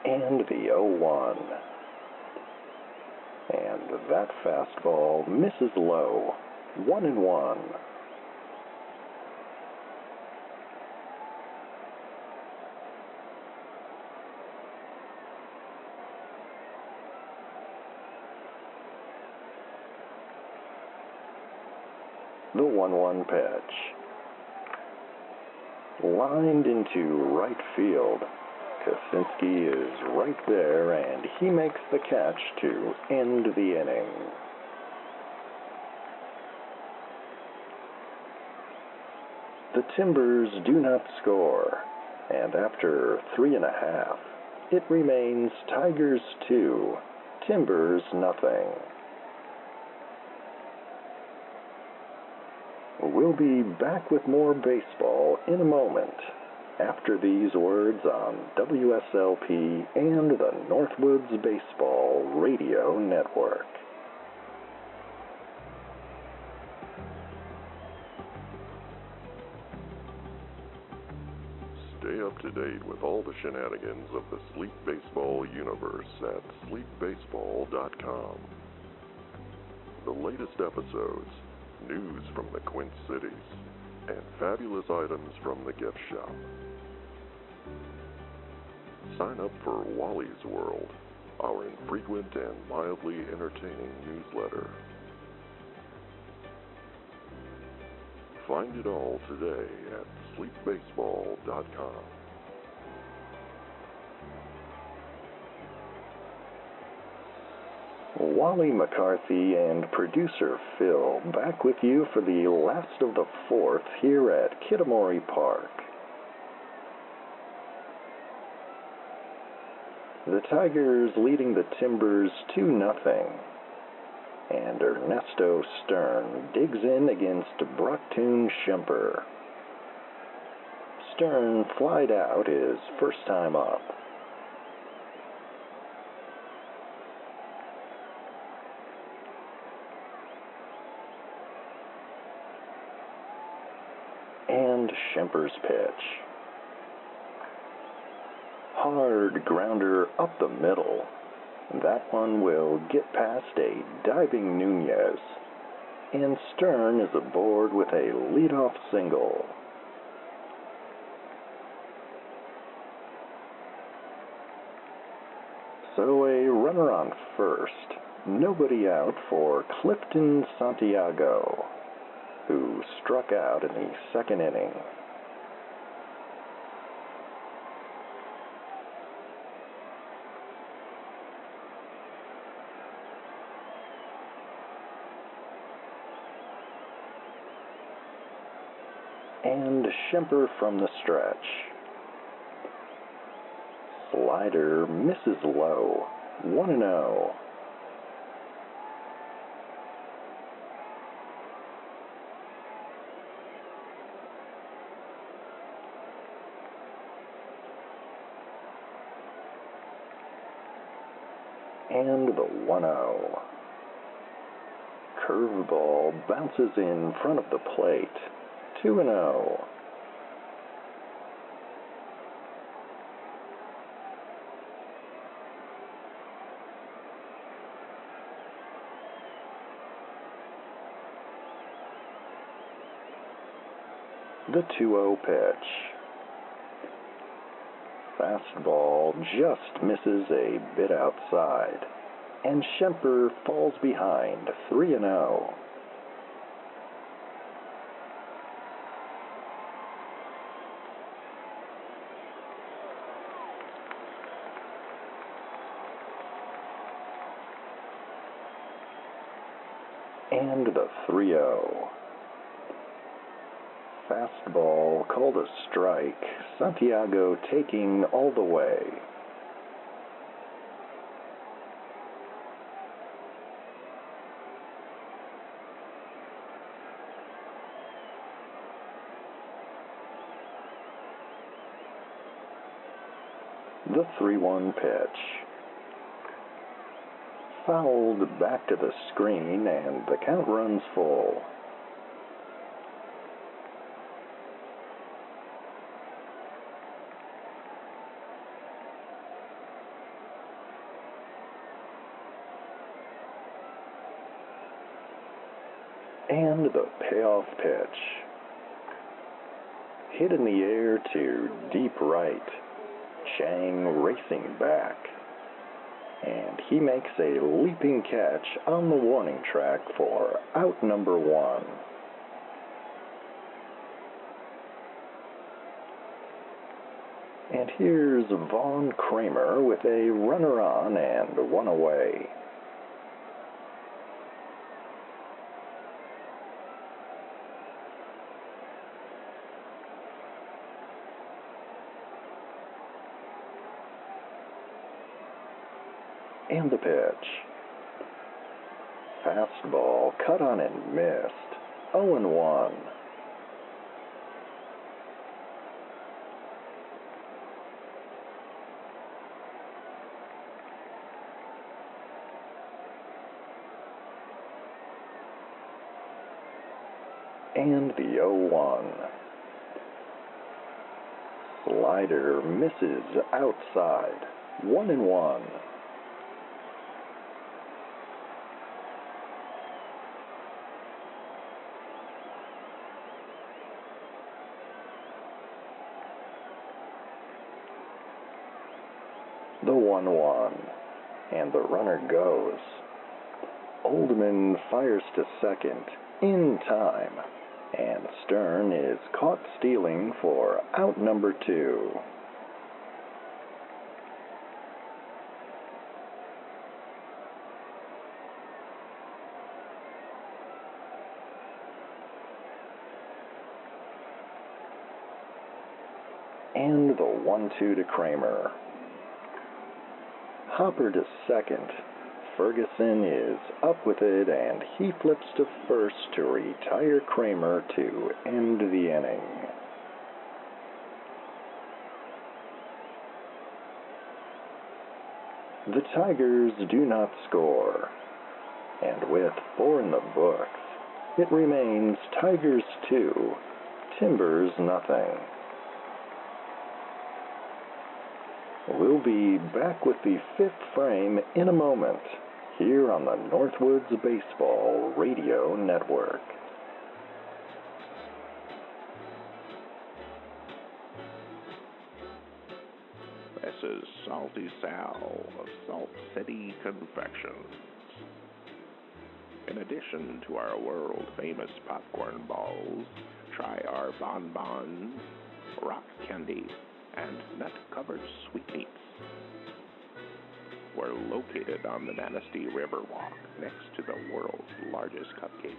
And the 0-1. And And that fastball misses low. 1-1. The 1-1 pitch. Lined into right field. Kosinski is right there, and he makes the catch to end the inning. The Timbers do not score, and after 3.5, it remains Tigers 2, Timbers nothing. We'll be back with more baseball in a moment, after these words on WSLP and the Northwoods Baseball Radio Network. Stay up to date with all the shenanigans of the Sleep Baseball universe at sleepbaseball.com. The latest episodes, news from the Quint Cities, and fabulous items from the gift shop. Sign up for Wally's World, our infrequent and mildly entertaining newsletter. Find it all today at sleepbaseball.com. Wally McCarthy and producer Phil back with you for the last of the fourth here at Kitamori Park. The Tigers leading the Timbers 2-0, and Ernesto Stern digs in against Brocktoon Schemper. Stern flied out his first time up. And Schemper's pitch. Hard grounder up the middle. That one will get past a diving Nunez. And Stern is aboard with a leadoff single. So a runner on first. Nobody out for Clifton Santiago, who struck out in the second inning. And Schemper from the stretch. Slider misses low. 1-0. And the 1-0. Curveball bounces in front of the plate. 2-0. The 2-0 pitch. Fastball just misses a bit outside, and Schemper falls behind 3-0. And the 3-0. Fastball called a strike, Santiago taking all the way. The 3-1 pitch. Fouled back to the screen, and the count runs full. And the payoff pitch. Hit in the air to deep right. Chang racing back. And he makes a leaping catch on the warning track for out number 1. And here's Vaughn Kramer with a runner on and 1 away. And the pitch. Fastball cut on and missed. 0-1. And the 0-1. Slider misses outside. 1-1. The 1-1, and the runner goes. Oldman fires to second in time, and Stern is caught stealing for out number 2. And the 1-2 to Kramer. Hopper to second. Ferguson is up with it, and he flips to first to retire Kramer to end the inning. The Tigers do not score, and with 4 in the books, it remains Tigers 2, Timbers nothing. We'll be back with the 5th frame in a moment, here on the Northwoods Baseball Radio Network. This is Salty Sal of Salt City Confections. In addition to our world-famous popcorn balls, try our bonbons, rock candy, and nut-covered sweetmeats. We're located on the Manistee River Walk, next to the world's largest cupcake.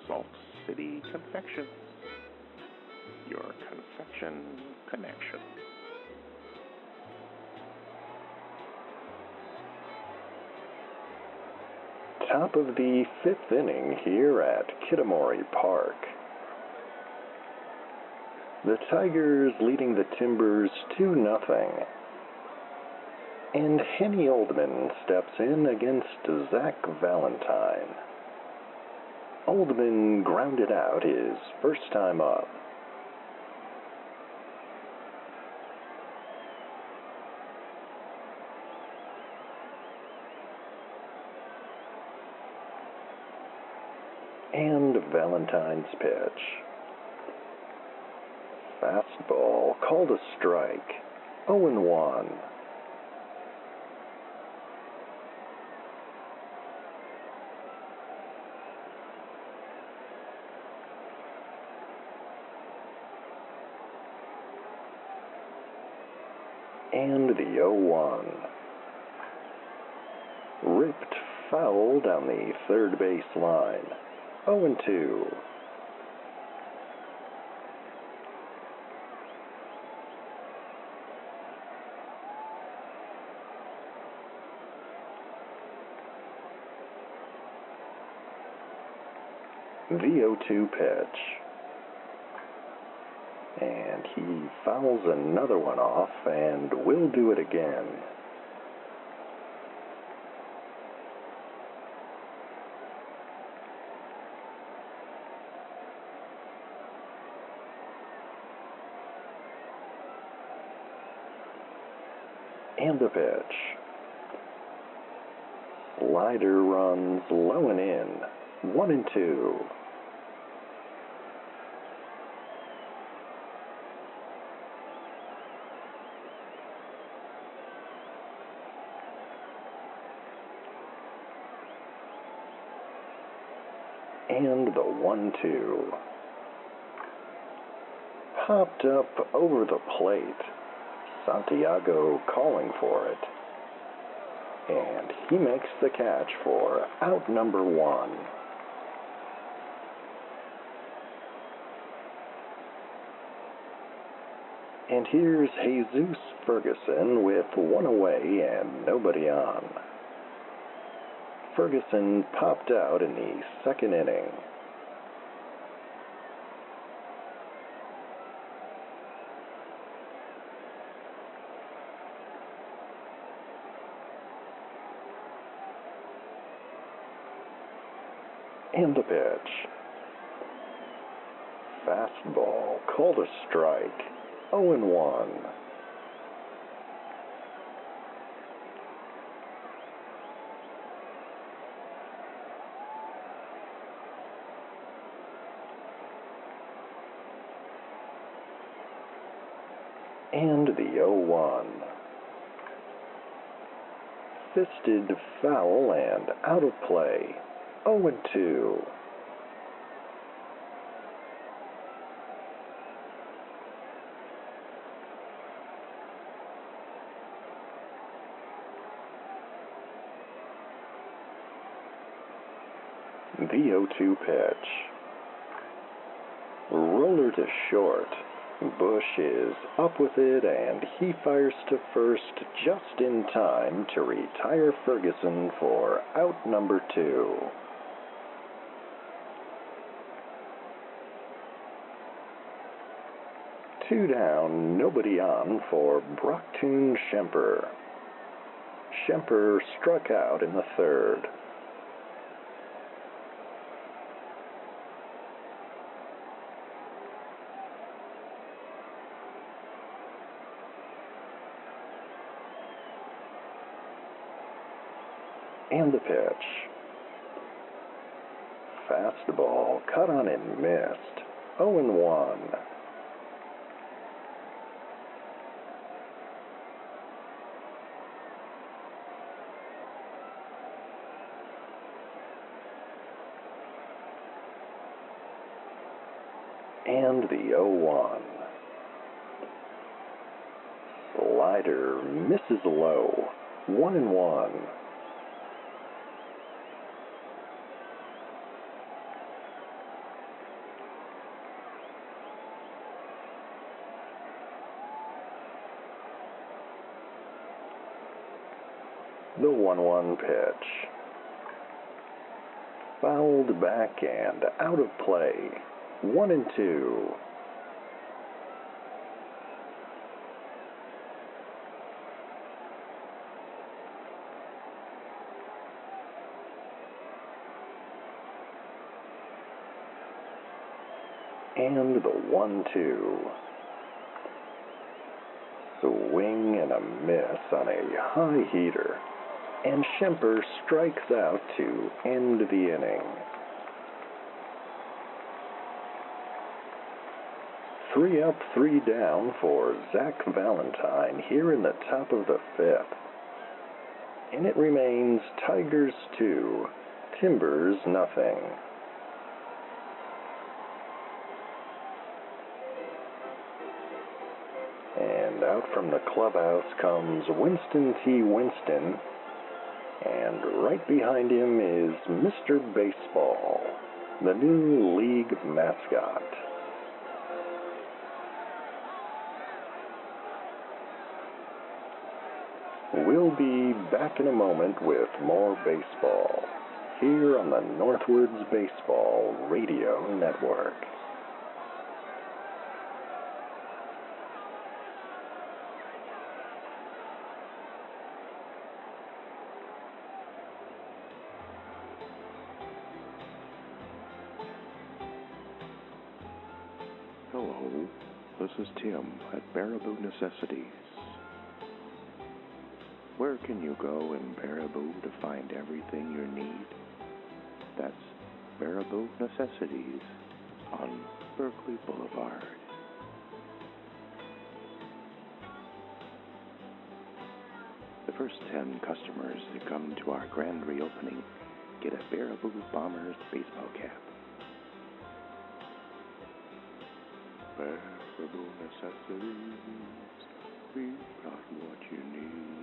Salt City Confections, your confection connection. Top of the 5th inning here at Kitamori Park. The Tigers leading the Timbers 2-0. And Henny Oldman steps in against Zach Valentine. Oldman grounded out his first time up. And Valentine's pitch. Fastball called a strike. 0-1. And the 0-1. Ripped foul down the third base line. 0-2. The 0-2 pitch. And he fouls another one off and will do it again. And the pitch. Slider runs low and in, 1-2. And the 1-2. Popped up over the plate. Santiago calling for it. And he makes the catch for out number 1. And here's Jesus Ferguson with 1 away and nobody on. Ferguson popped out in the 2nd inning. And the pitch. Fastball, called a strike, 0-1. And the 0-1. Fisted foul and out of play, 0-2. The 0-2 pitch. Roller to short. Bush is up with it, and he fires to first just in time to retire Ferguson for out number 2. Two down, nobody on for Brocktoon Schemper. Schemper struck out in the 3rd. And the pitch. Fastball cut on and missed, 0-1. And the 0-1. Slider misses low, 1-1. The 1-1 pitch. Fouled back and out of play, 1-2. And the 1-2. Swing and a miss on a high heater, and Schemper strikes out to end the inning. 3 up, 3 down for Zach Valentine here in the top of the 5th. And it remains Tigers 2, Timbers nothing. And out from the clubhouse comes Winston T. Winston, and right behind him is Mr. Baseball, the new league mascot. We'll be back in a moment with more baseball here on the Northwoods Baseball Radio Network. Hello, this is Tim at Baraboo Necessities. Where can you go in Baraboo to find everything you need? That's Baraboo Necessities on Berkeley Boulevard. The first 10 customers that come to our grand reopening get a Baraboo Bombers baseball cap. Baraboo Necessities, we've got what you need.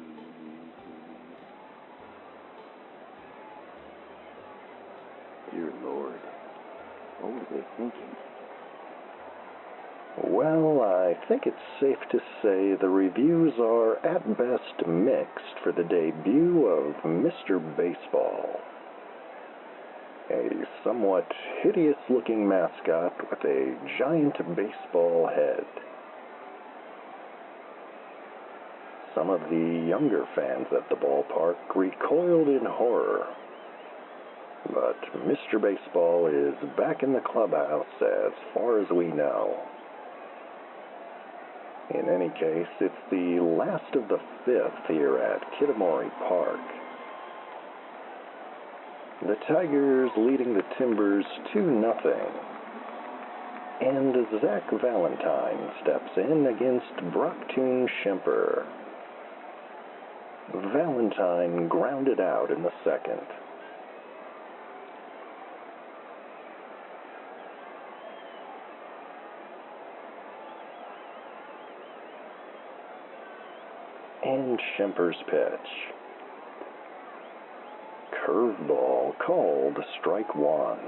Dear Lord, what were they thinking? Well, I think it's safe to say the reviews are at best mixed for the debut of Mr. Baseball. A somewhat hideous-looking mascot with a giant baseball head. Some of the younger fans at the ballpark recoiled in horror. But Mr. Baseball is back in the clubhouse as far as we know. In any case, it's the last of the fifth here at Kitamori Park. The Tigers leading the Timbers 2-0. And Zach Valentine steps in against Brocktoon Schemper. Valentine grounded out in the second. And Schemper's pitch. Curveball called strike one.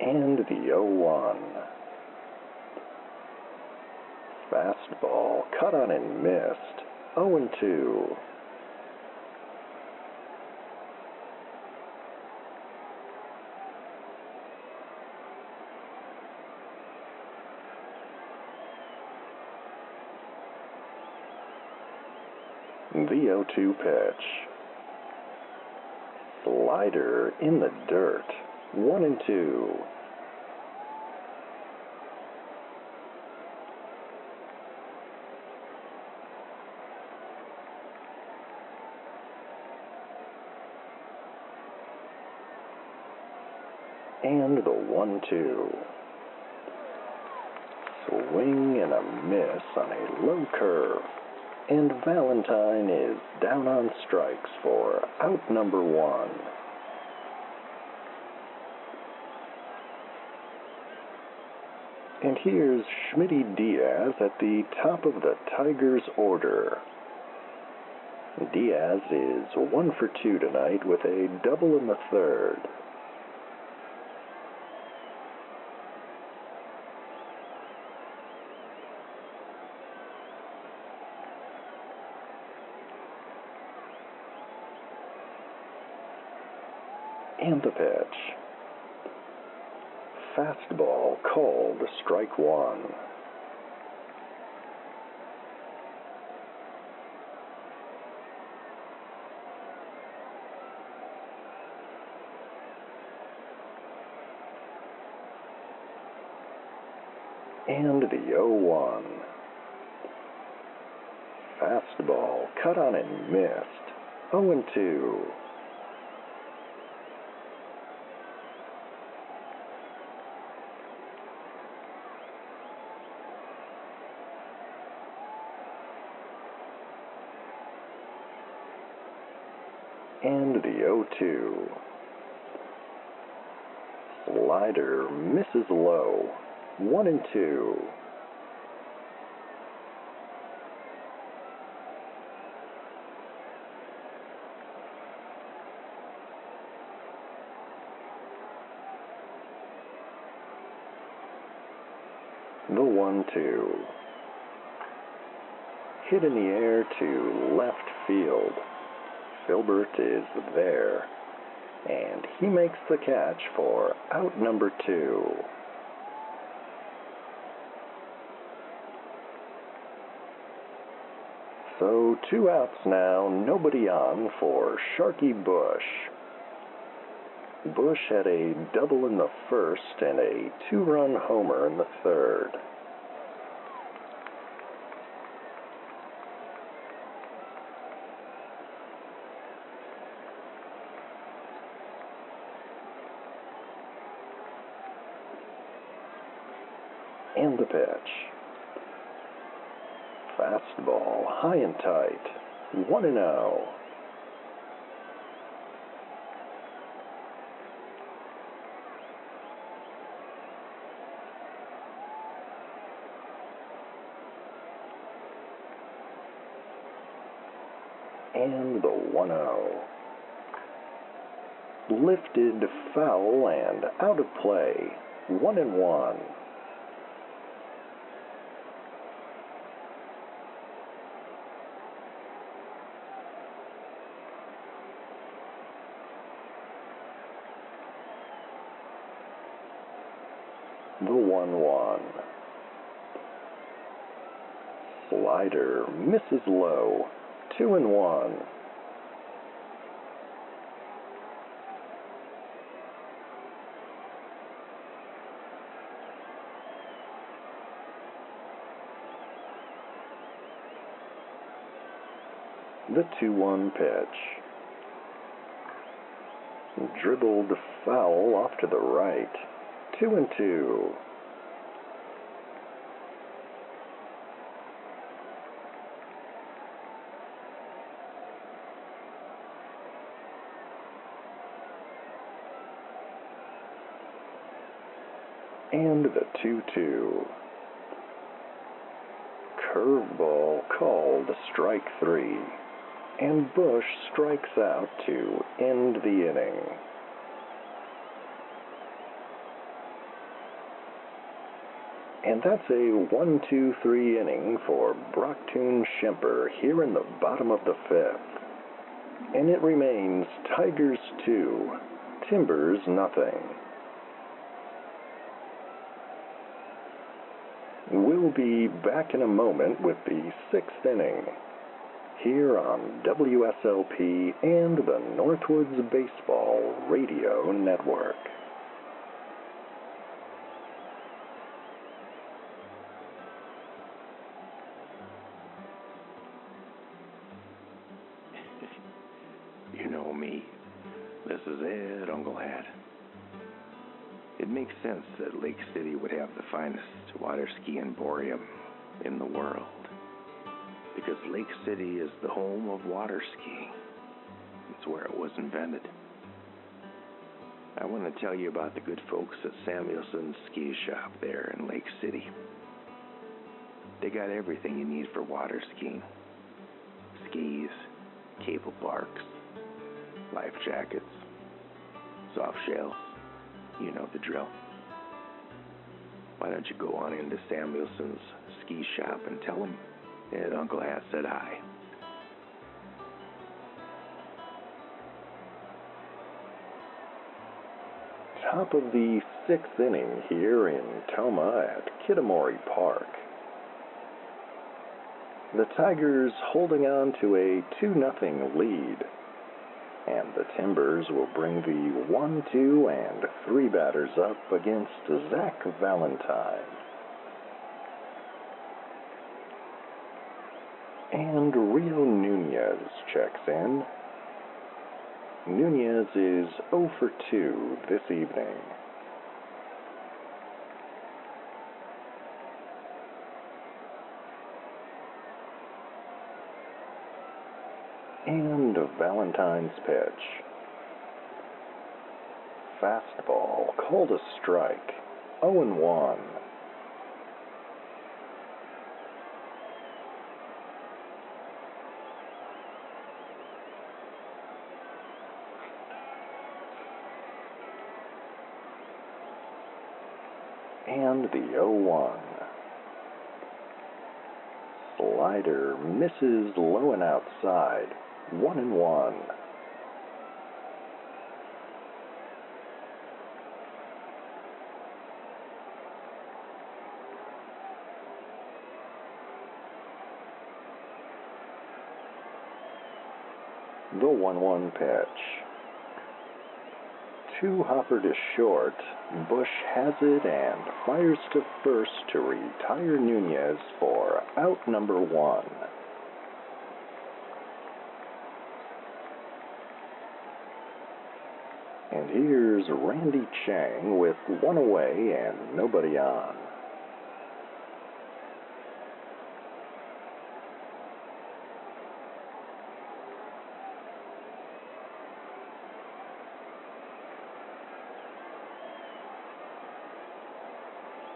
And the 0-1. Fastball cut on and missed. 0-2. The 0-2 pitch. Slider in the dirt. 1-2. And the 1-2. Swing and a miss on a low curve. And Valentine is down on strikes for out number one. And here's Schmitty Diaz at the top of the Tigers' order. Diaz is 1 for 2 tonight with a double in the third. And the pitch. Fastball called strike one. And the 0-1. Fastball cut on and missed. 0-2. And the 0-2. Slider misses low. 1-2. The 1-2. Hit in the air to left field. Filbert is there, and he makes the catch for out number 2. So 2 outs now, nobody on for Sharky Bush. Bush had a double in the first and a 2-run homer in the third. And the pitch. Fastball, high and tight, 1-0. And the 1-0. Lifted, foul, and out of play, 1-1. The 1-1. Slider misses low, 2-1. The 2-1 pitch. Dribbled foul off to the right, 2-2. And the 2-2. Curveball called strike 3, and Bush strikes out to end the inning. And that's a 1-2-3 inning for Brocktoon Schemper here in the bottom of the 5th. And it remains Tigers 2, Timbers nothing. We'll be back in a moment with the 6th inning here on WSLP and the Northwoods Baseball Radio Network. You know me. This is it, Uncle Hat. It makes sense that Lake City would have the finest water ski emporium in the world, because Lake City is the home of water skiing. It's where it was invented. I want to tell you about the good folks at Samuelson's Ski Shop there in Lake City. They got everything you need for water skiing. Skis, cable parks, life jackets, soft shells. You know the drill. Why don't you go on into Samuelson's Ski Shop and tell them that Uncle Hat said hi. Top of the 6th inning here in Tomah at Kitamori Park. The Tigers holding on to a 2-0 lead. And the Timbers will bring the 1, 2, and 3 batters up against Zach Valentine. And Rio Nunez checks in. Nunez is 0 for 2 this evening. And Valentine's pitch. Fastball called a strike, 0-1. And the 0-1. Slider misses low and outside, 1-1. The 1-1 pitch. 2-hopper to short. Bush has it and fires to first to retire Nunez for out number 1. And here's Randy Chang with 1 away and nobody on.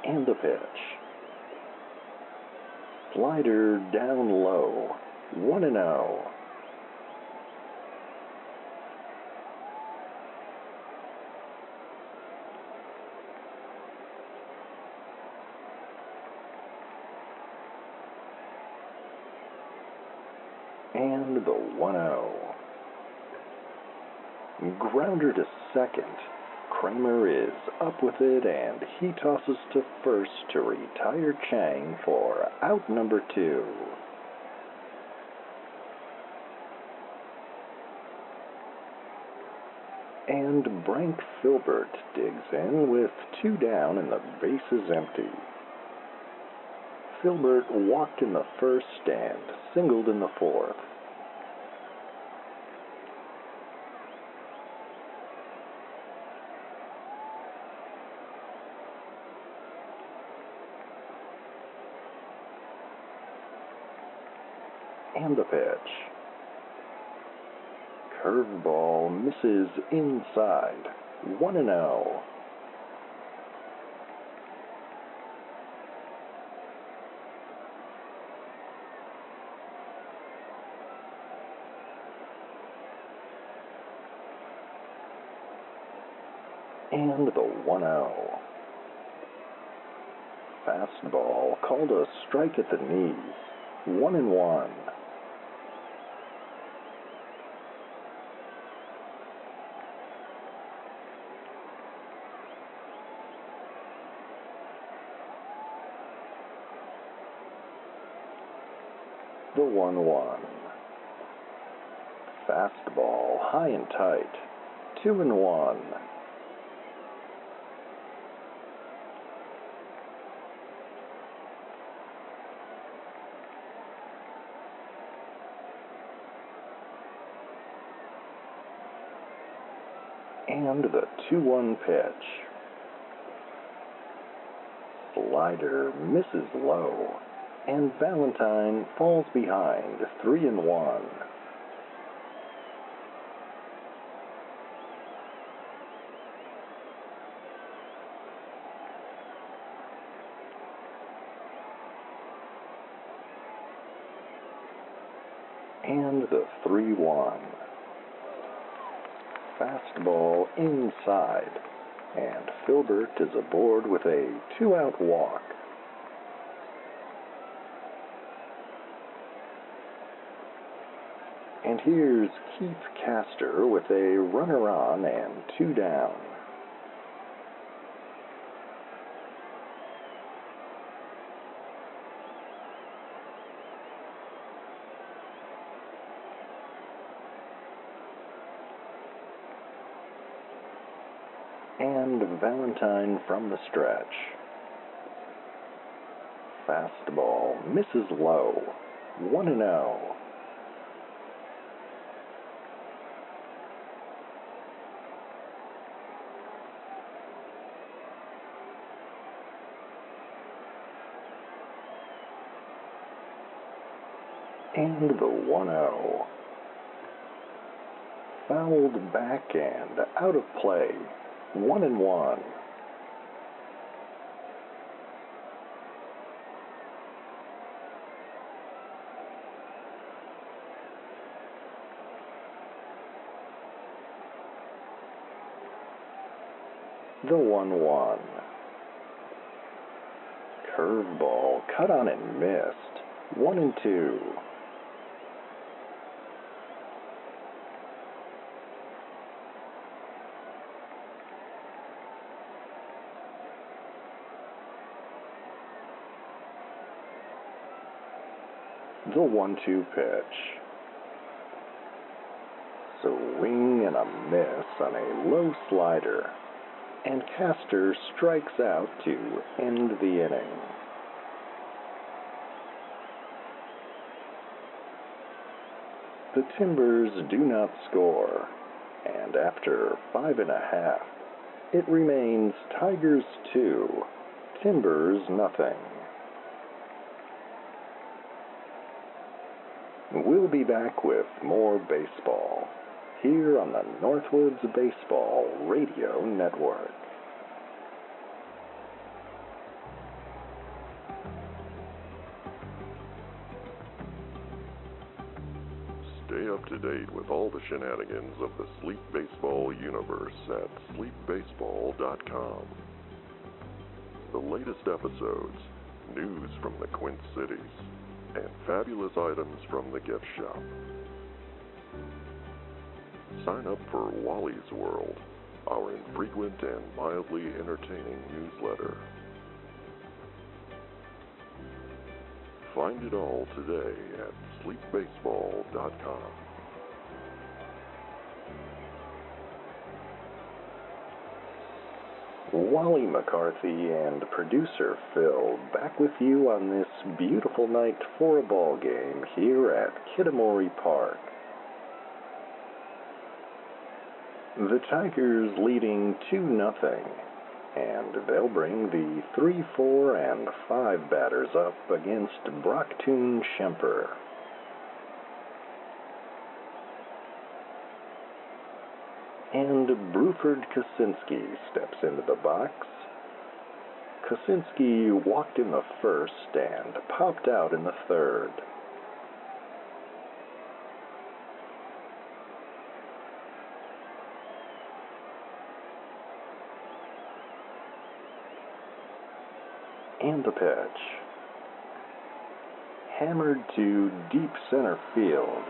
And the pitch. Slider down low. 1-0. And the 1-0. Grounder to second. Kramer is up with it, and he tosses to first to retire Chang for out number 2. And Brank Filbert digs in with 2 down and the base is empty. Filbert walked in the first and singled in the fourth. And the pitch. Curveball misses inside. 1-0. And the 1-0. Fastball called a strike at the knees. 1-1. The 1-1. Fastball high and tight. 2-1. And the 2-1 pitch. Slider misses low, and Valentine falls behind 3-1. And the 3-1. Fastball inside, and Filbert is aboard with a 2-out walk. And here's Keith Castor with a runner on and 2 down. And Valentine from the stretch. Fastball misses low. 1-0. And the 1-0. Fouled back and out of play. 1-1. The 1-1. Curveball cut on and missed. 1-2. The 1-2 pitch. and a miss on a low slider, and Castor strikes out to end the inning. The Timbers do not score, and after 5.5, it remains Tigers 2, Timbers nothing. We'll be back with more baseball here on the Northwoods Baseball Radio Network. Stay up to date with all the shenanigans of the Sleep Baseball universe at sleepbaseball.com. The latest episodes, news from the Quint Cities, and fabulous items from the gift shop. Sign up for Wally's World, our infrequent and mildly entertaining newsletter. Find it all today at sleepbaseball.com. Wally McCarthy and producer Phil back with you on this beautiful night for a ball game here at Kitamori Park. The Tigers leading 2-0, and they'll bring the 3, 4, and 5 batters up against Brocktoon Schemper. And Bruford Kosinski steps into the box. Kosinski walked in the first and popped out in the third. And the pitch. Hammered to deep center field.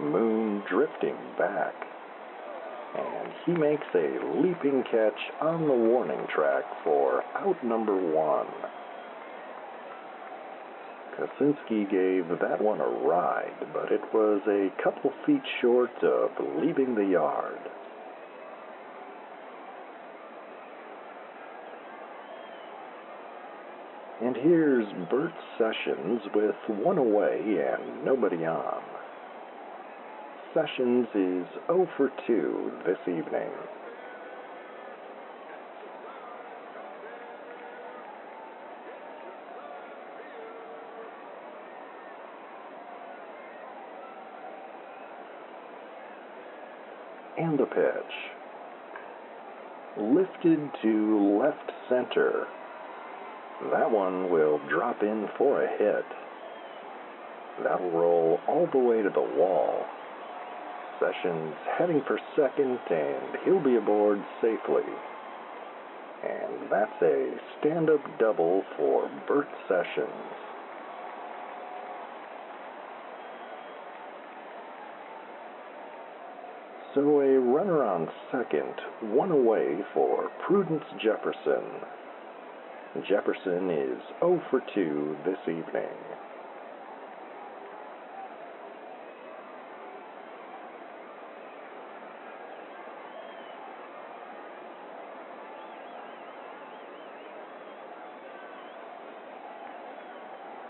Moon drifting back. And he makes a leaping catch on the warning track for out number 1. Kosinski gave that one a ride, but it was a couple feet short of leaving the yard. And here's Bert Sessions with one away and nobody on. Sessions is 0 for 2 this evening. And the pitch. Lifted to left center. That one will drop in for a hit. That'll roll all the way to the wall. Sessions heading for second, and he'll be aboard safely. And that's a stand-up double for Bert Sessions. So a runner on second, one away for Prudence Jefferson. Jefferson is 0 for 2 this evening.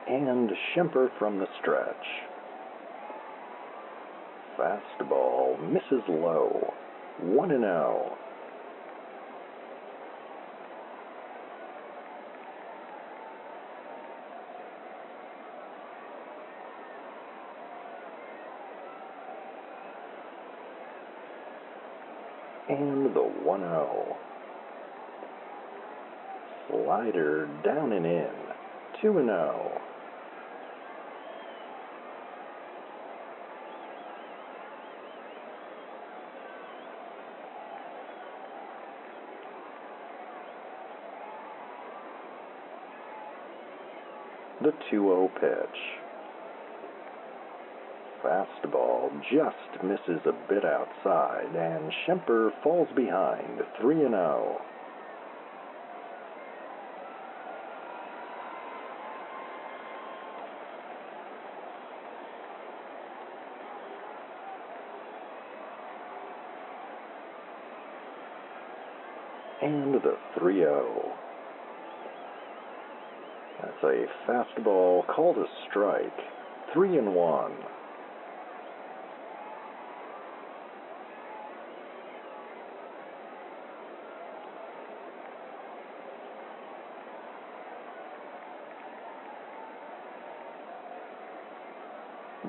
And Schemper from the stretch. Fastball misses low. 1-0. And the 1-0. Slider down and in. 2-0. The 2-0 pitch. Fastball just misses a bit outside, and Schemper falls behind 3-0. and the 3-0. That's a fastball called a strike. 3-1.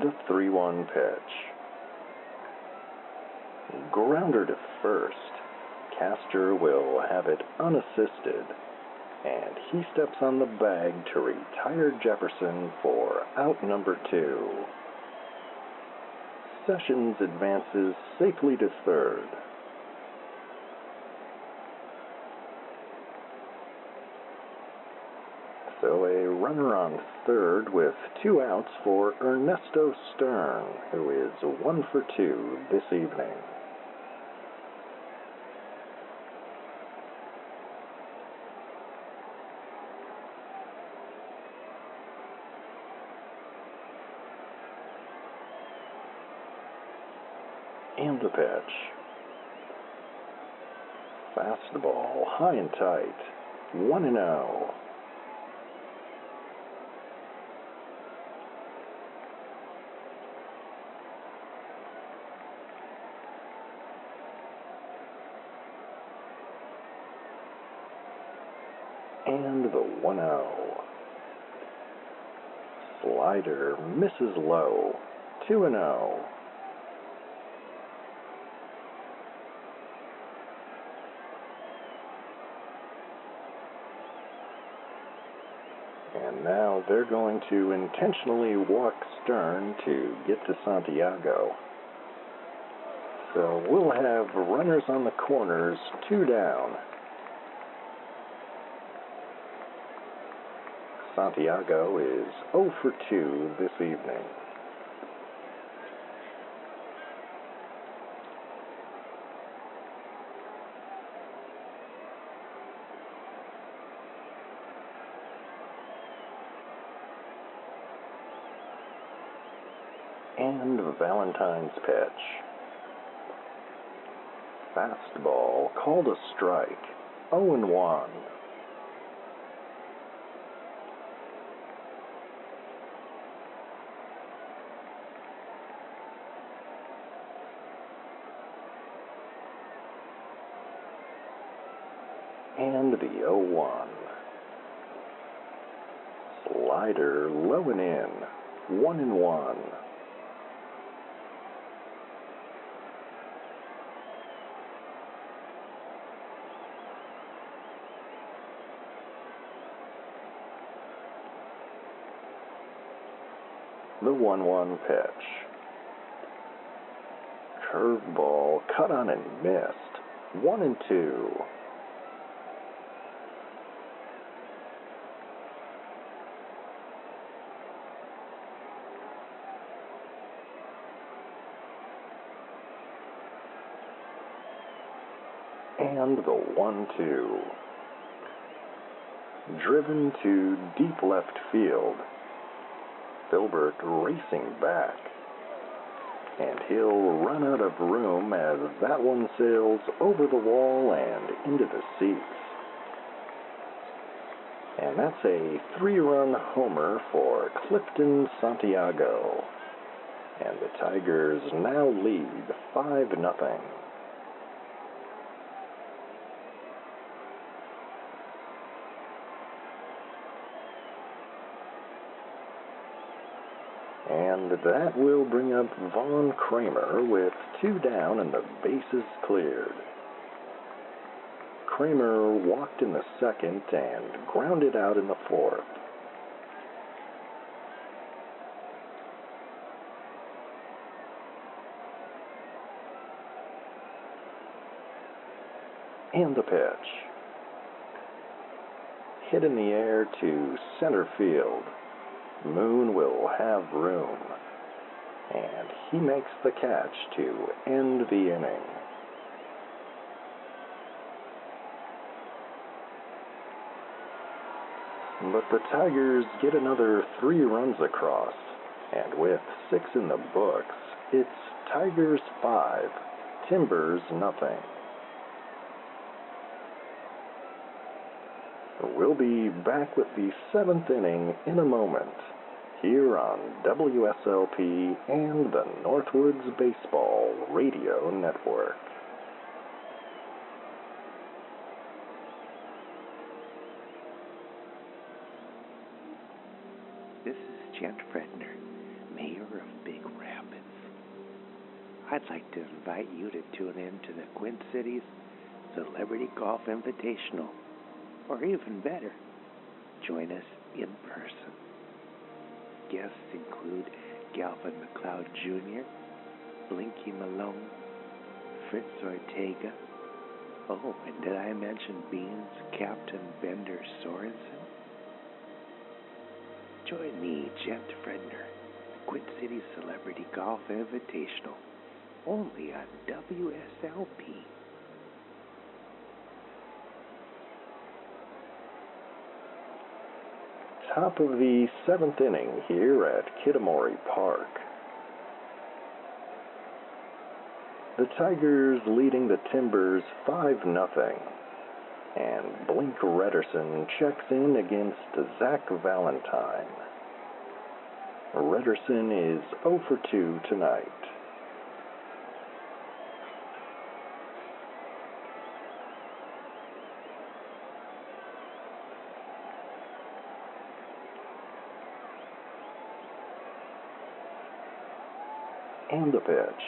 The 3-1 pitch. Grounder to first. Caster will have it unassisted, and he steps on the bag to retire Jefferson for out number 2. Sessions advances safely to third. So a runner on third with 2 outs for Ernesto Stern, who is 1 for 2 this evening. And the pitch. Fastball high and tight. 1-0. And the 1-0. Slider misses low. 2-0. And now they're going to intentionally walk Stern to get to Santiago. So we'll have runners on the corners, 2 down. Santiago is 0 for 2 this evening. And Valentine's pitch. Fastball called a strike. 0-1. And the 0-1. Slider low and in. 1-1. The 1-1 pitch. Curveball cut on and missed. 1-2. And the 1-2. Driven to deep left field. Filbert racing back. And he'll run out of room as that one sails over the wall and into the seats. And that's a 3-run homer for Clifton Santiago. And the Tigers now lead 5-0. And that will bring up Vaughn Kramer with 2 down and the bases cleared. Kramer walked in the second and grounded out in the fourth. And the pitch. Hit in the air to center field. Moon will have room, and he makes the catch to end the inning. But the Tigers get another 3 runs across, and with 6 in the books, it's Tigers 5, Timbers nothing. we'll be back with the 7th inning in a moment, here on WSLP and the Northwoods Baseball Radio Network. This is Gent Fredner, Mayor of Big Rapids. I'd like to invite you to tune in to the Quint Cities Celebrity Golf Invitational, or even better, join us in person. Guests include Galvin McLeod Jr., Blinky Malone, Fritz Ortega. Oh, and did I mention Beans Captain Bender Sorensen? Join me, Gent Fredner, Quint City Celebrity Golf Invitational, only on WSLP. Top of the 7th inning here at Kitamory Park. The Tigers leading the Timbers 5-0, and Blink Redderson checks in against Zach Valentine. Redderson is 0 for 2 tonight. And the pitch.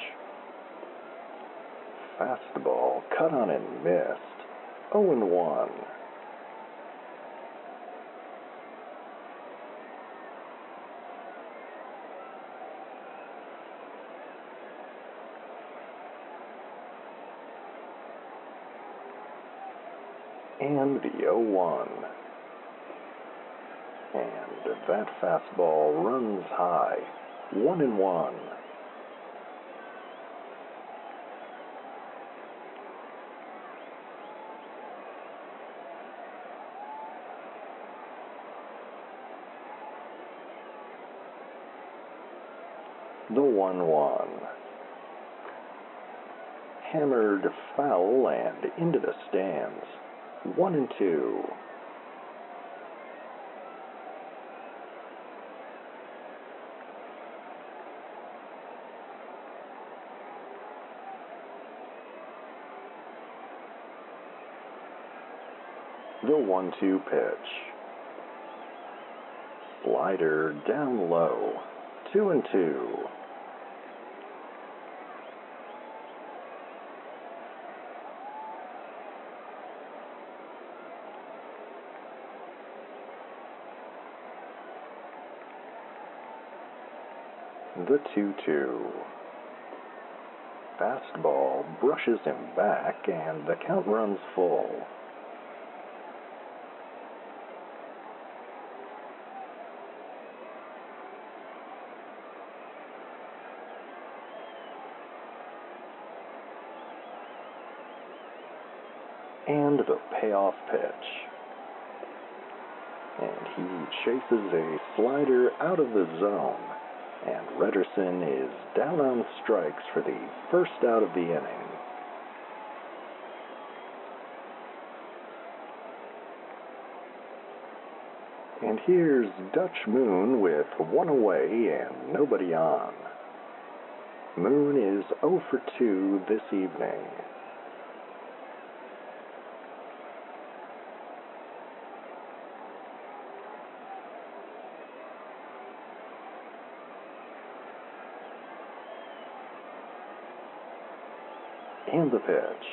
Fastball cut on and missed. 0-1. And the 0-1. And that fastball runs high. 1-1. The 1-1. Hammered foul and into the stands. 1-2. The 1-2 pitch. Slider down low. 2-2. The 2-2. Fastball brushes him back and the count runs full. And the payoff pitch. And he chases a slider out of the zone. And Redderson is down on strikes for the first out of the inning. And here's Dutch Moon with one away and nobody on. Moon is 0 for 2 this evening. And the pitch.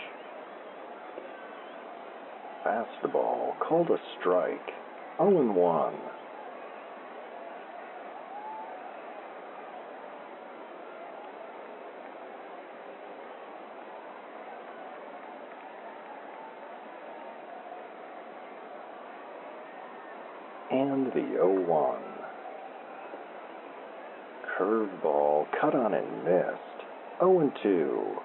Fastball called a strike. 0-1. And the 0-1. Curveball cut on and missed. 0-2.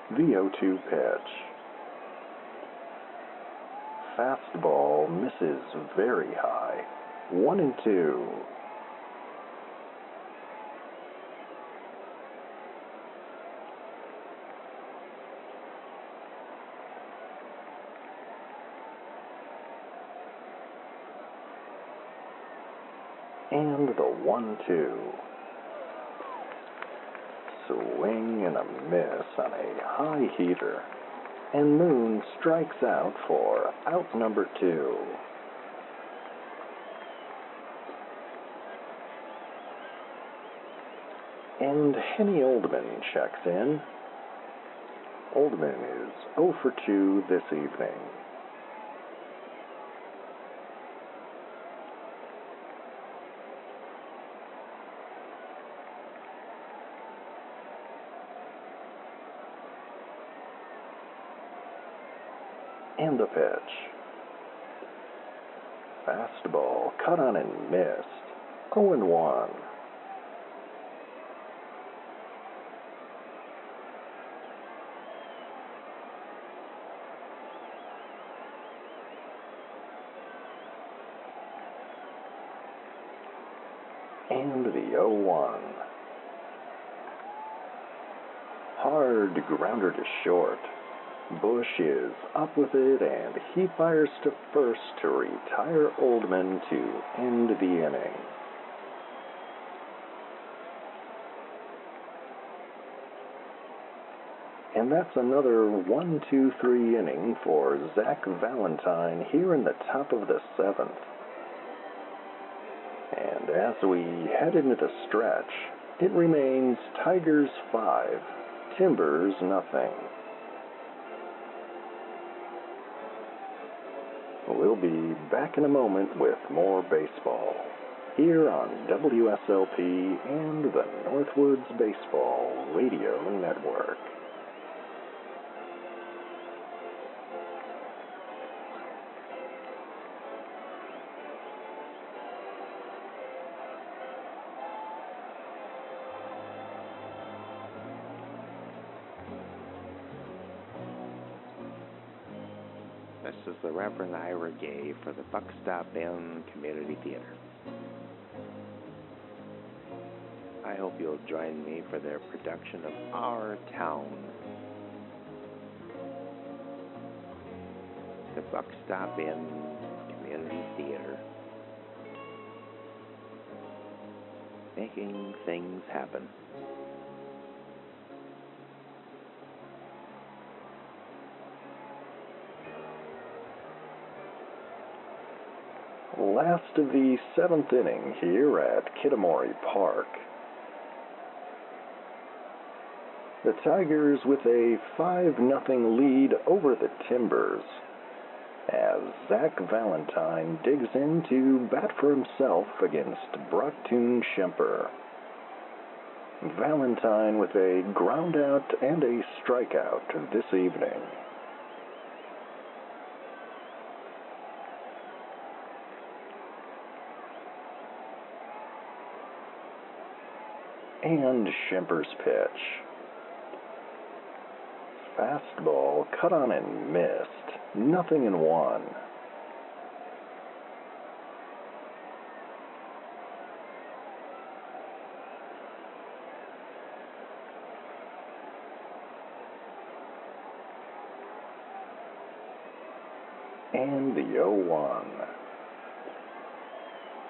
The 0-2 pitch. fastball misses very high. 1-2. And the 1-2. Swing and a miss on a high heater. And Moon strikes out for out number 2. And Henny Oldman checks in. Oldman is 0 for 2 this evening. And the pitch. Fastball cut on and missed. 0-1. And the 0-1. Hard grounder to short. Bush is up with it, and he fires to first to retire Oldman to end the inning. And that's another 1-2-3 inning for Zach Valentine here in the top of the 7th. And as we head into the stretch, it remains Tigers 5, Timbers nothing. We'll be back in a moment with more baseball here on WSLP and the Northwoods Baseball Radio Network. This is the Reverend Ira Gay for the Buck Stop Inn Community Theater. I hope you'll join me for their production of Our Town. The Buck Stop Inn Community Theater. Making things happen. Last of the 7th inning here at Kitamori Park. The Tigers with a 5-0 lead over the Timbers as Zach Valentine digs in to bat for himself against Brocktoon Schemper. Valentine with a groundout and a strikeout this evening. And Schemper's pitch. Fastball cut on and missed. 0-1. And the 0-1.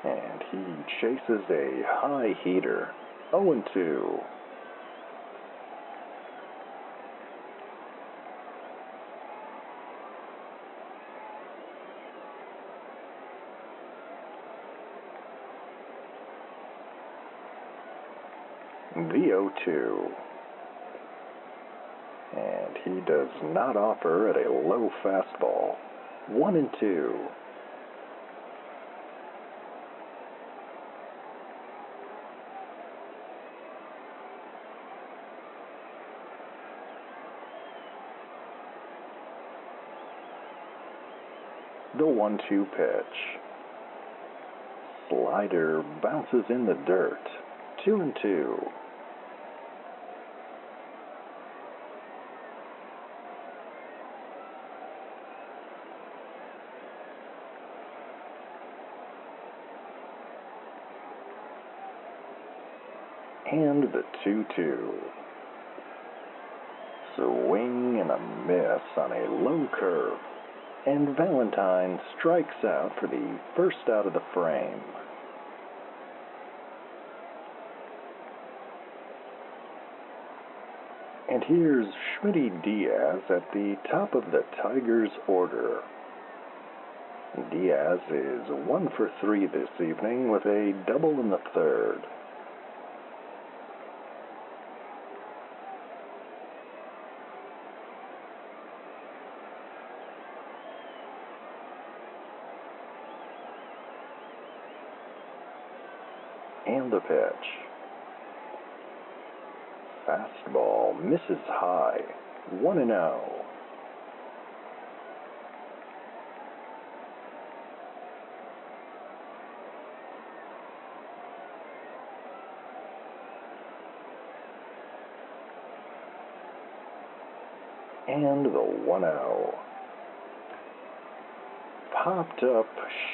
And he chases a high heater. 0-2. The 0-2. And he does not offer at a low fastball. 1-2. The 1-2 pitch. Slider bounces in the dirt. 2-2. and the 2-2. Swing and a miss on a low curve, and Valentine strikes out for the first out of the frame. And here's Schmitty Diaz at the top of the Tigers' order. Diaz is 1 for 3 this evening with a double in the third. And the pitch. Fastball misses high. 1-0. And the 1-0. Popped up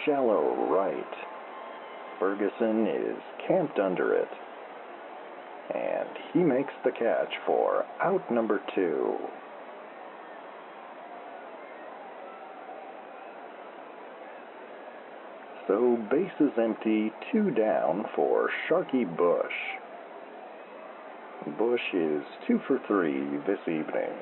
shallow right. Ferguson is camped under it, and he makes the catch for out number 2. So bases empty, 2 down for Sharky Bush. Bush is 2 for 3 this evening.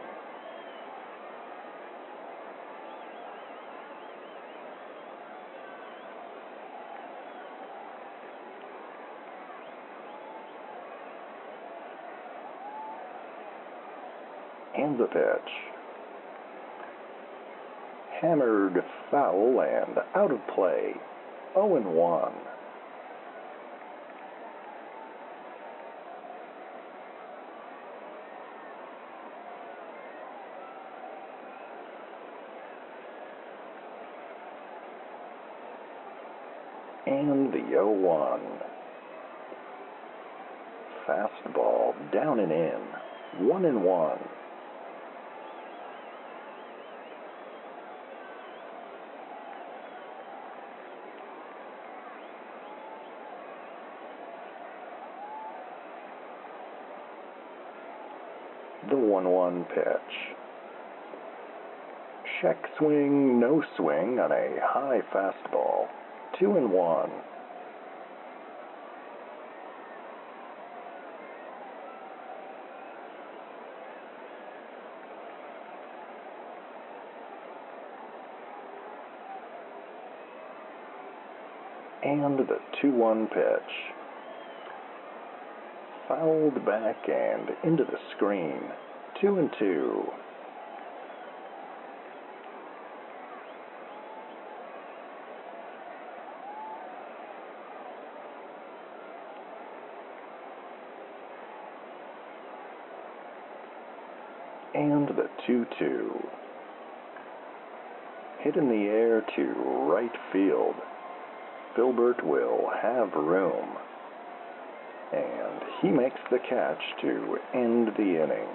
And the pitch. Hammered foul and out of play. 0-1. And the 0-1. Fastball down and in. 1-1. The 1-1 pitch. Check swing, no swing on a high fastball. 2-1. And the 2-1 pitch. Fouled back and into the screen. 2-2. And the 2-2. Hit in the air to right field. Filbert will have room. And he makes the catch to end the inning.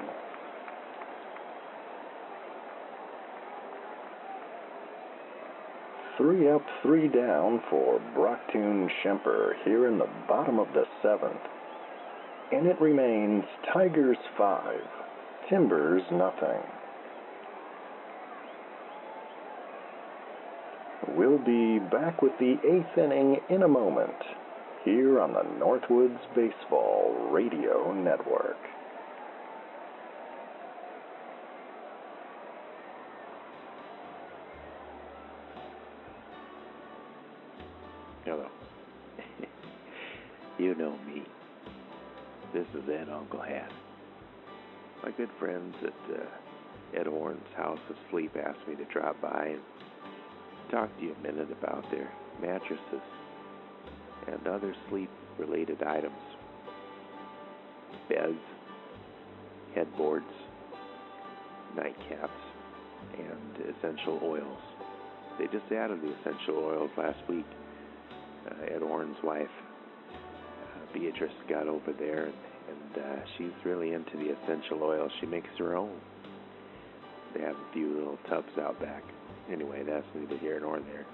Three up, 3 down for Brocktoon Schemper here in the bottom of the 7th. And it remains Tigers 5, Timbers nothing. We'll be back with the 8th inning in a moment, here on the Northwoods Baseball Radio Network. Hello. You know me. This is Ed Uncle Hat. My good friends at Ed Horn's House of Sleep asked me to drop by and talk to you a minute about their mattresses and other sleep-related items. Beds, headboards, nightcaps, and essential oils. They just added the essential oils last week. Ed Orn's wife, Beatrice, got over there, and she's really into the essential oils. She makes her own. They have a few little tubs out back. Anyway, that's neither here nor there.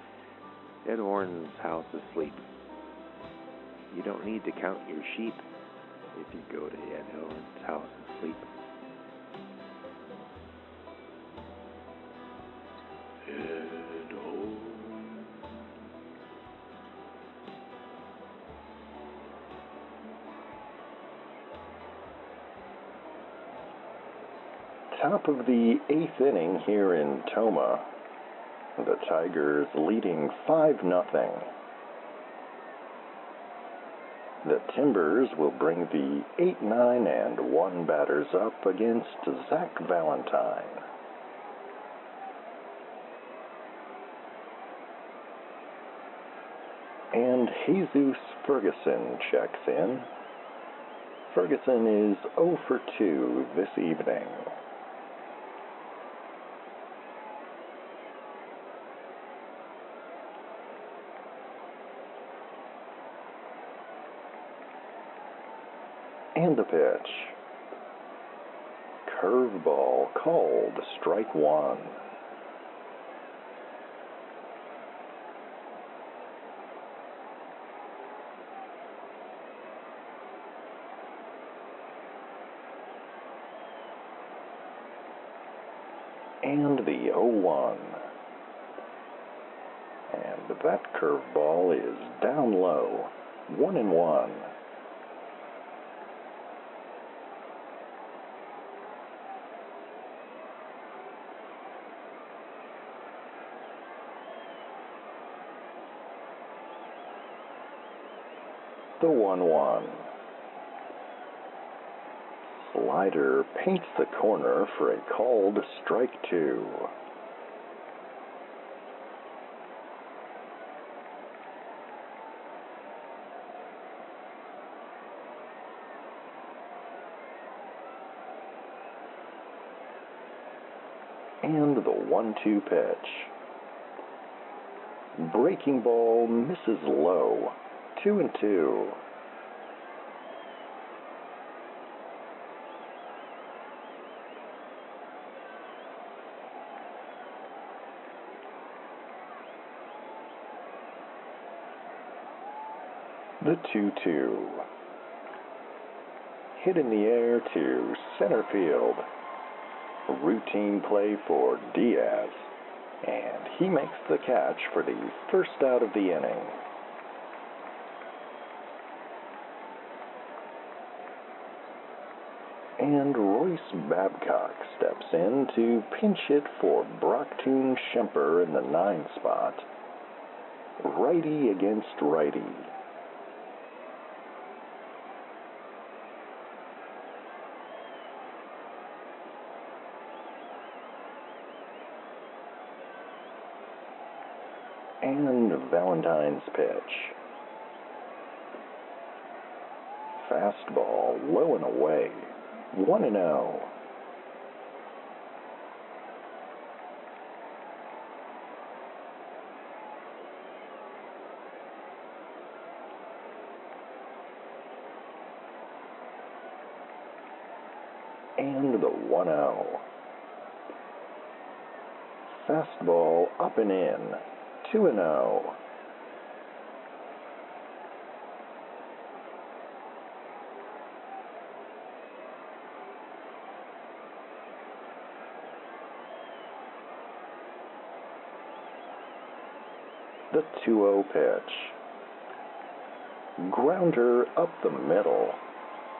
Ed Orn's House of Sleep. You don't need to count your sheep. if you go to Ed Owen's house and sleep. Ed Owen. Top of the 8th inning here in Tomah. The Tigers leading 5-0. The Timbers will bring the 8, 9, and 1 batters up against Zach Valentine. And Jesus Ferguson checks in. Ferguson is 0 for 2 this evening. And the pitch. Curveball called, strike 1. And the 0-1. And that curveball is down low. 1-1. The 1-1. Slider paints the corner for a called strike 2. And the 1-2 pitch. Breaking ball misses low. 2-2. The 2-2. Hit in the air to center field. Routine play for Diaz. And he makes the catch for the first out of the inning. And Royce Babcock steps in to pinch hit for Brocktoon Schemper in the 9 spot. Righty against righty. And Valentine's pitch. Fastball low and away. 1-0. And the 1-0. Fastball up and in. 2-0. The 2-0 pitch. Grounder up the middle.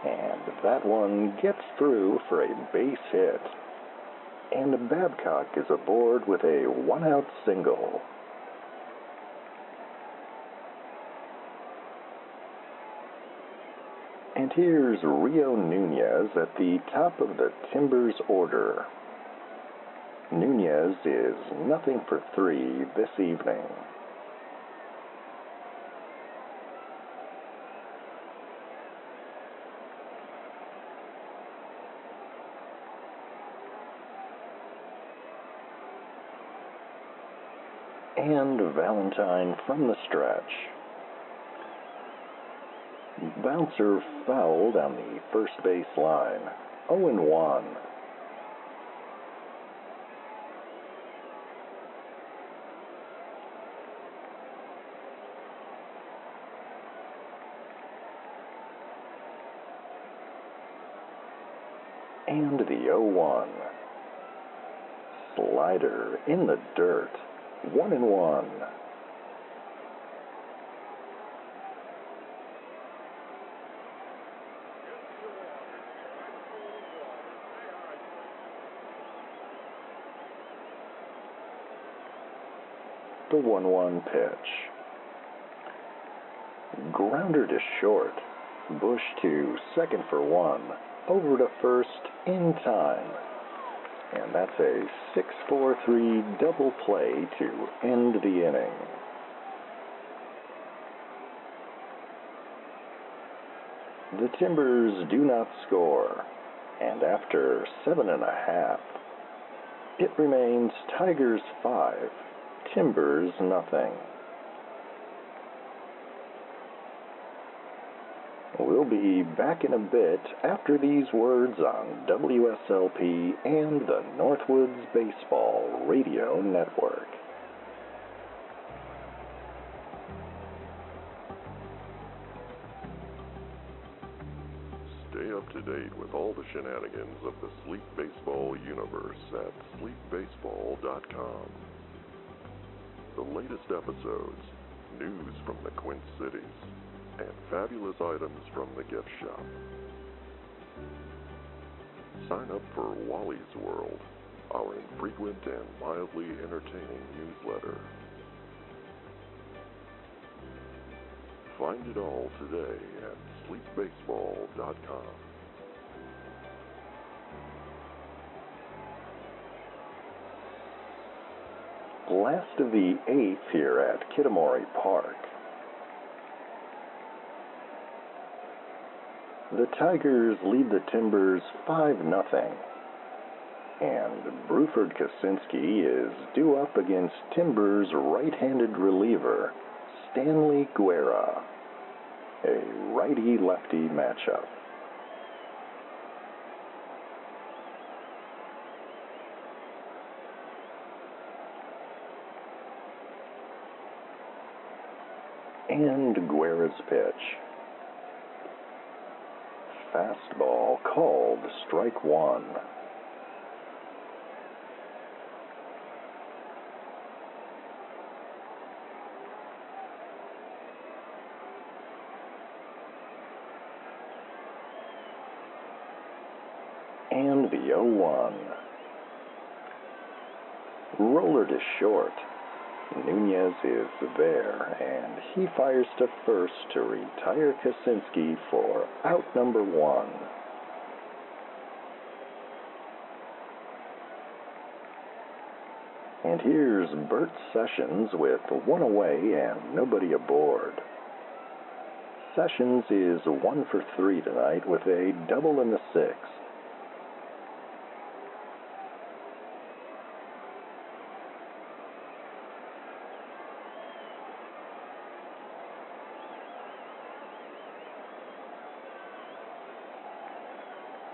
And that one gets through for a base hit. And Babcock is aboard with a 1-out single. And here's Rio Nunez at the top of the Timbers order. Nunez is 0 for 3 this evening. And Valentine from the stretch. Bouncer foul down the first base line. 0-1. and the 0-1. Slider in the dirt, 1-1. The 1-1 pitch. Grounder to short. Bush to second for 1. Over to first in time. And that's a 6-4-3 double play to end the inning. The Timbers do not score, and after 7.5, it remains Tigers 5, Timbers nothing. We'll be back in a bit after these words on WSLP and the Northwoods Baseball Radio Network. Stay up to date with all the shenanigans of the Sleep Baseball universe at sleepbaseball.com. The latest episodes, news from the Quint Cities, and fabulous items from the gift shop. Sign up for Wally's World, our infrequent and mildly entertaining newsletter. Find it all today at sleepbaseball.com. Last of the 8th here at Kitamori Park. The Tigers lead the Timbers 5-0, and Bruford Kaczynski is due up against Timbers right-handed reliever Stanley Guerra, a righty-lefty matchup. And Guerra's pitch. Fastball called strike 1. And the 0-1. Roller to short. Nunez is there, and he fires to first to retire Kaczynski for out number 1. And here's Bert Sessions with 1 away and nobody aboard. Sessions is 1 for 3 tonight with a double in the 6th.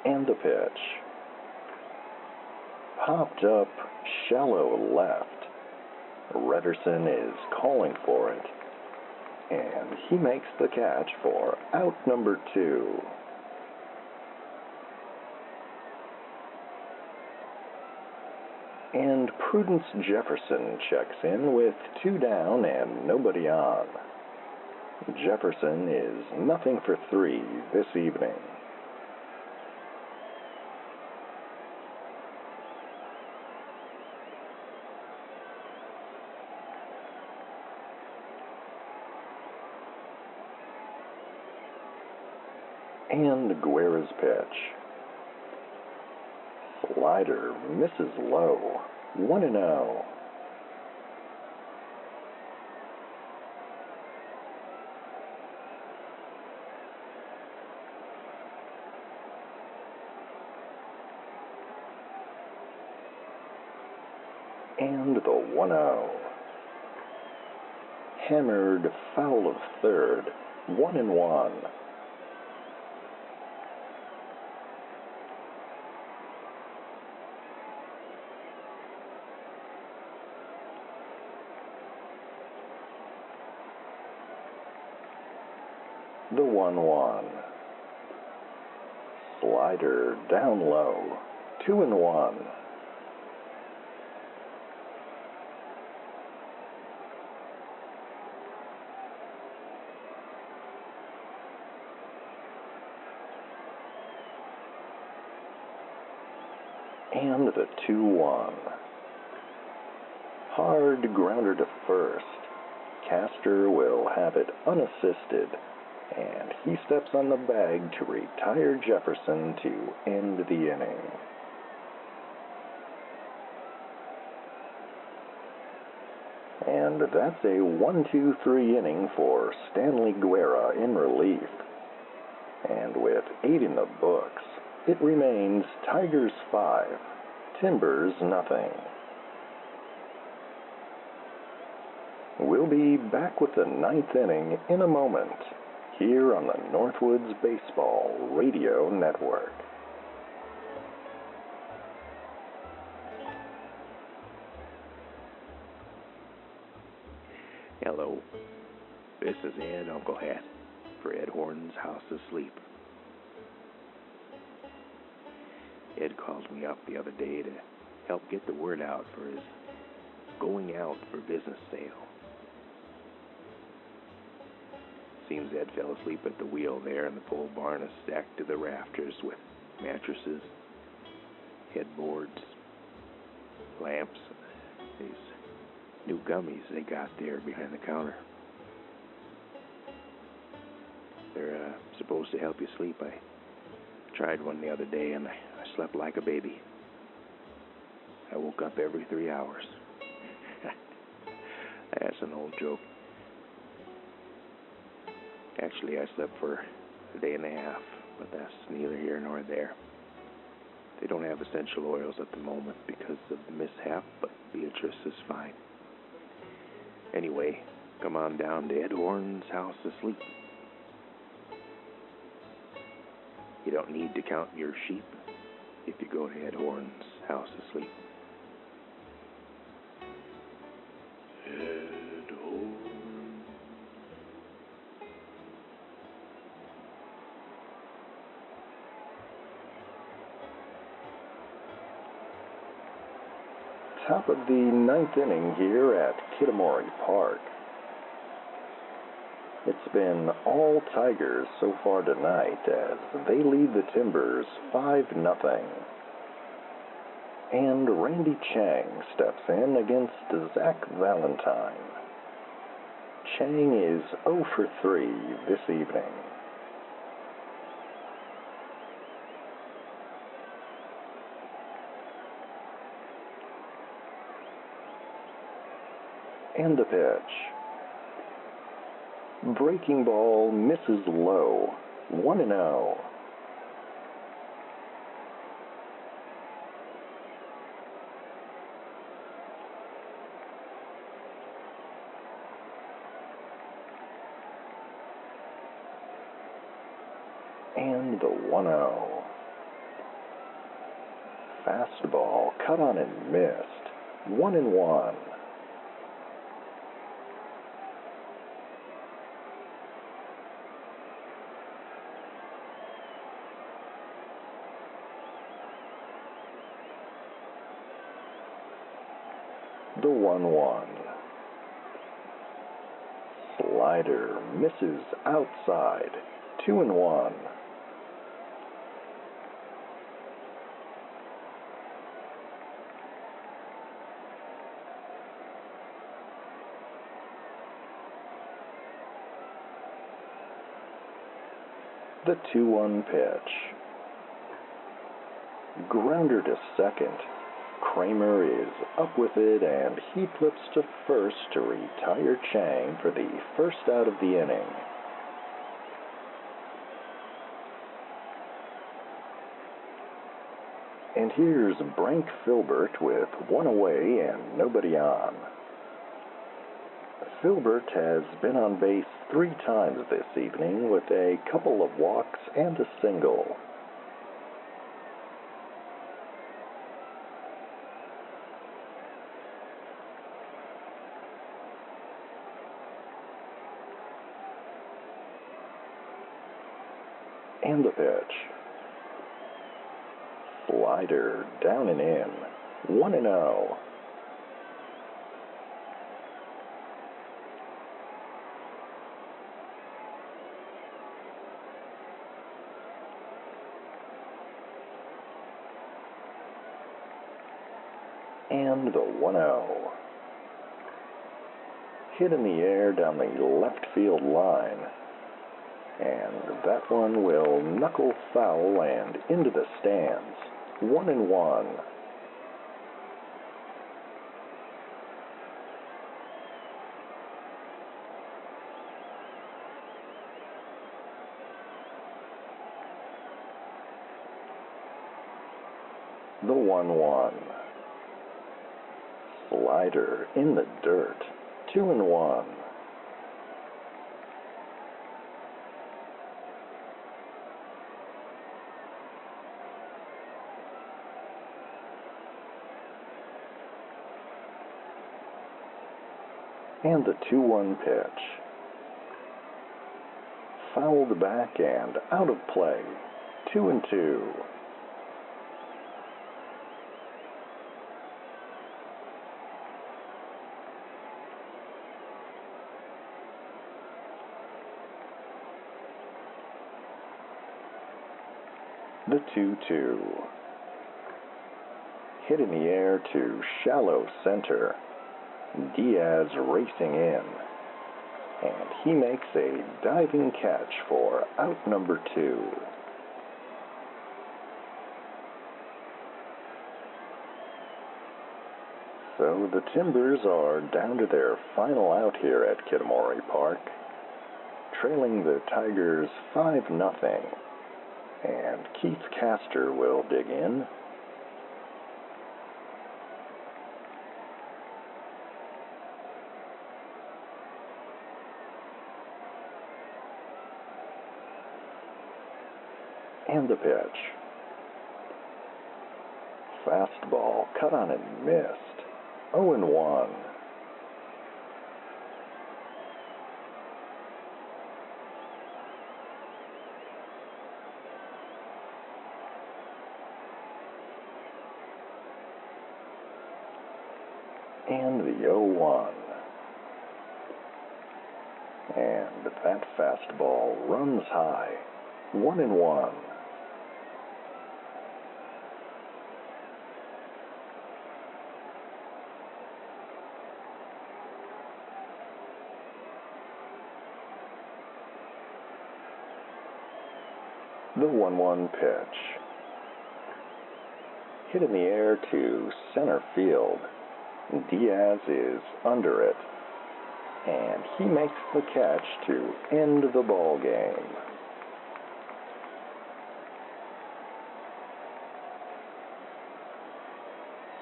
And the pitch. Popped up shallow left. Redderson is calling for it, and he makes the catch for out number 2. And Prudence Jefferson checks in with 2 down and nobody on. Jefferson is 0 for 3 this evening. And Guerra's pitch. Slider misses low. 1-0. And the 1-0. Hammered foul of third. 1-1. The 1-1. slider down low, 2-1. And the 2-1. Hard grounder to first. Caster will have it unassisted, and he steps on the bag to retire Jefferson to end the inning. And that's a 1-2-3 inning for Stanley Guerra in relief. And with 8 in the books, it remains Tigers 5, Timbers nothing. We'll be back with the 9th inning in a moment, here on the Northwoods Baseball Radio Network. Hello, this is Ed Uncle Hat for Ed Horton's House Asleep. Ed called me up the other day to help get the word out for his going out for business sale. Seems Ed fell asleep at the wheel there, and the pole barn is stacked to the rafters with mattresses, headboards, lamps, and these new gummies they got there behind the counter. They're supposed to help you sleep. I tried one the other day, and I slept like a baby. I woke up every 3 hours. That's an old joke. Actually, I slept for a day and a half, but that's neither here nor there. They don't have essential oils at the moment because of the mishap, but Beatrice is fine. Anyway, come on down to Ed Horton's House Asleep. You don't need to count your sheep if you go to Ed Horton's House Asleep. Ed Horton. Top of the 9th inning here at Kittamoree Park. It's been all Tigers so far tonight as they lead the Timbers 5-0. And Randy Chang steps in against Zach Valentine. Chang is 0 for 3 this evening. And the pitch. Breaking ball misses low, 1-0. And the 1-0. Fastball cut on and missed, 1-1. The 1-1. Slider misses outside, 2-1. The 2-1 pitch. Grounder to second. Kramer is up with it, and he flips to first to retire Chang for the first out of the inning. And here's Brank Filbert with one away and nobody on. Filbert has been on base 3 times this evening with a couple of walks and a single. And the pitch. slider down and in, 1-0. And the 1-0. Hit in the air down the left field line. And that one will knuckle foul and into the stands. 1-1. The 1-1. Slider in the dirt. 2-1. And the 2-1 pitch. Fouled back and out of play. 2-2. The 2-2. Hit in the air to shallow center. Diaz racing in, and he makes a diving catch for out number 2. So the Timbers are down to their final out here at Kitamori Park, trailing the Tigers 5-0, and Keith Castor will dig in. And the pitch. Fastball cut on and missed. 0-1. And the 0-1. And that fastball runs high. 1-1. The 1-1 pitch. Hit in the air to center field. Diaz is under it, and he makes the catch to end the ball game.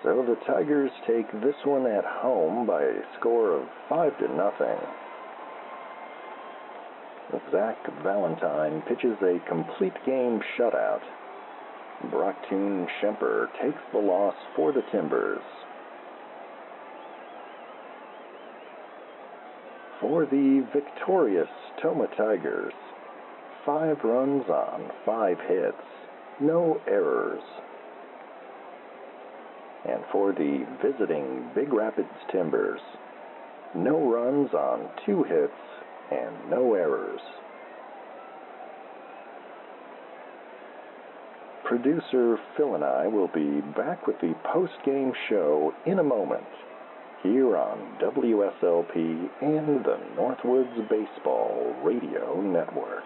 So the Tigers take this one at home by a score of 5-0. Zach Valentine pitches a complete game shutout. Brocktoon Schemper takes the loss for the Timbers. For the victorious Tomah Tigers, 5 runs on 5 hits, no errors. And for the visiting Big Rapids Timbers, no runs on 2 hits and no errors. Producer Phil and I will be back with the post-game show in a moment here on WSLP and the Northwoods Baseball Radio Network.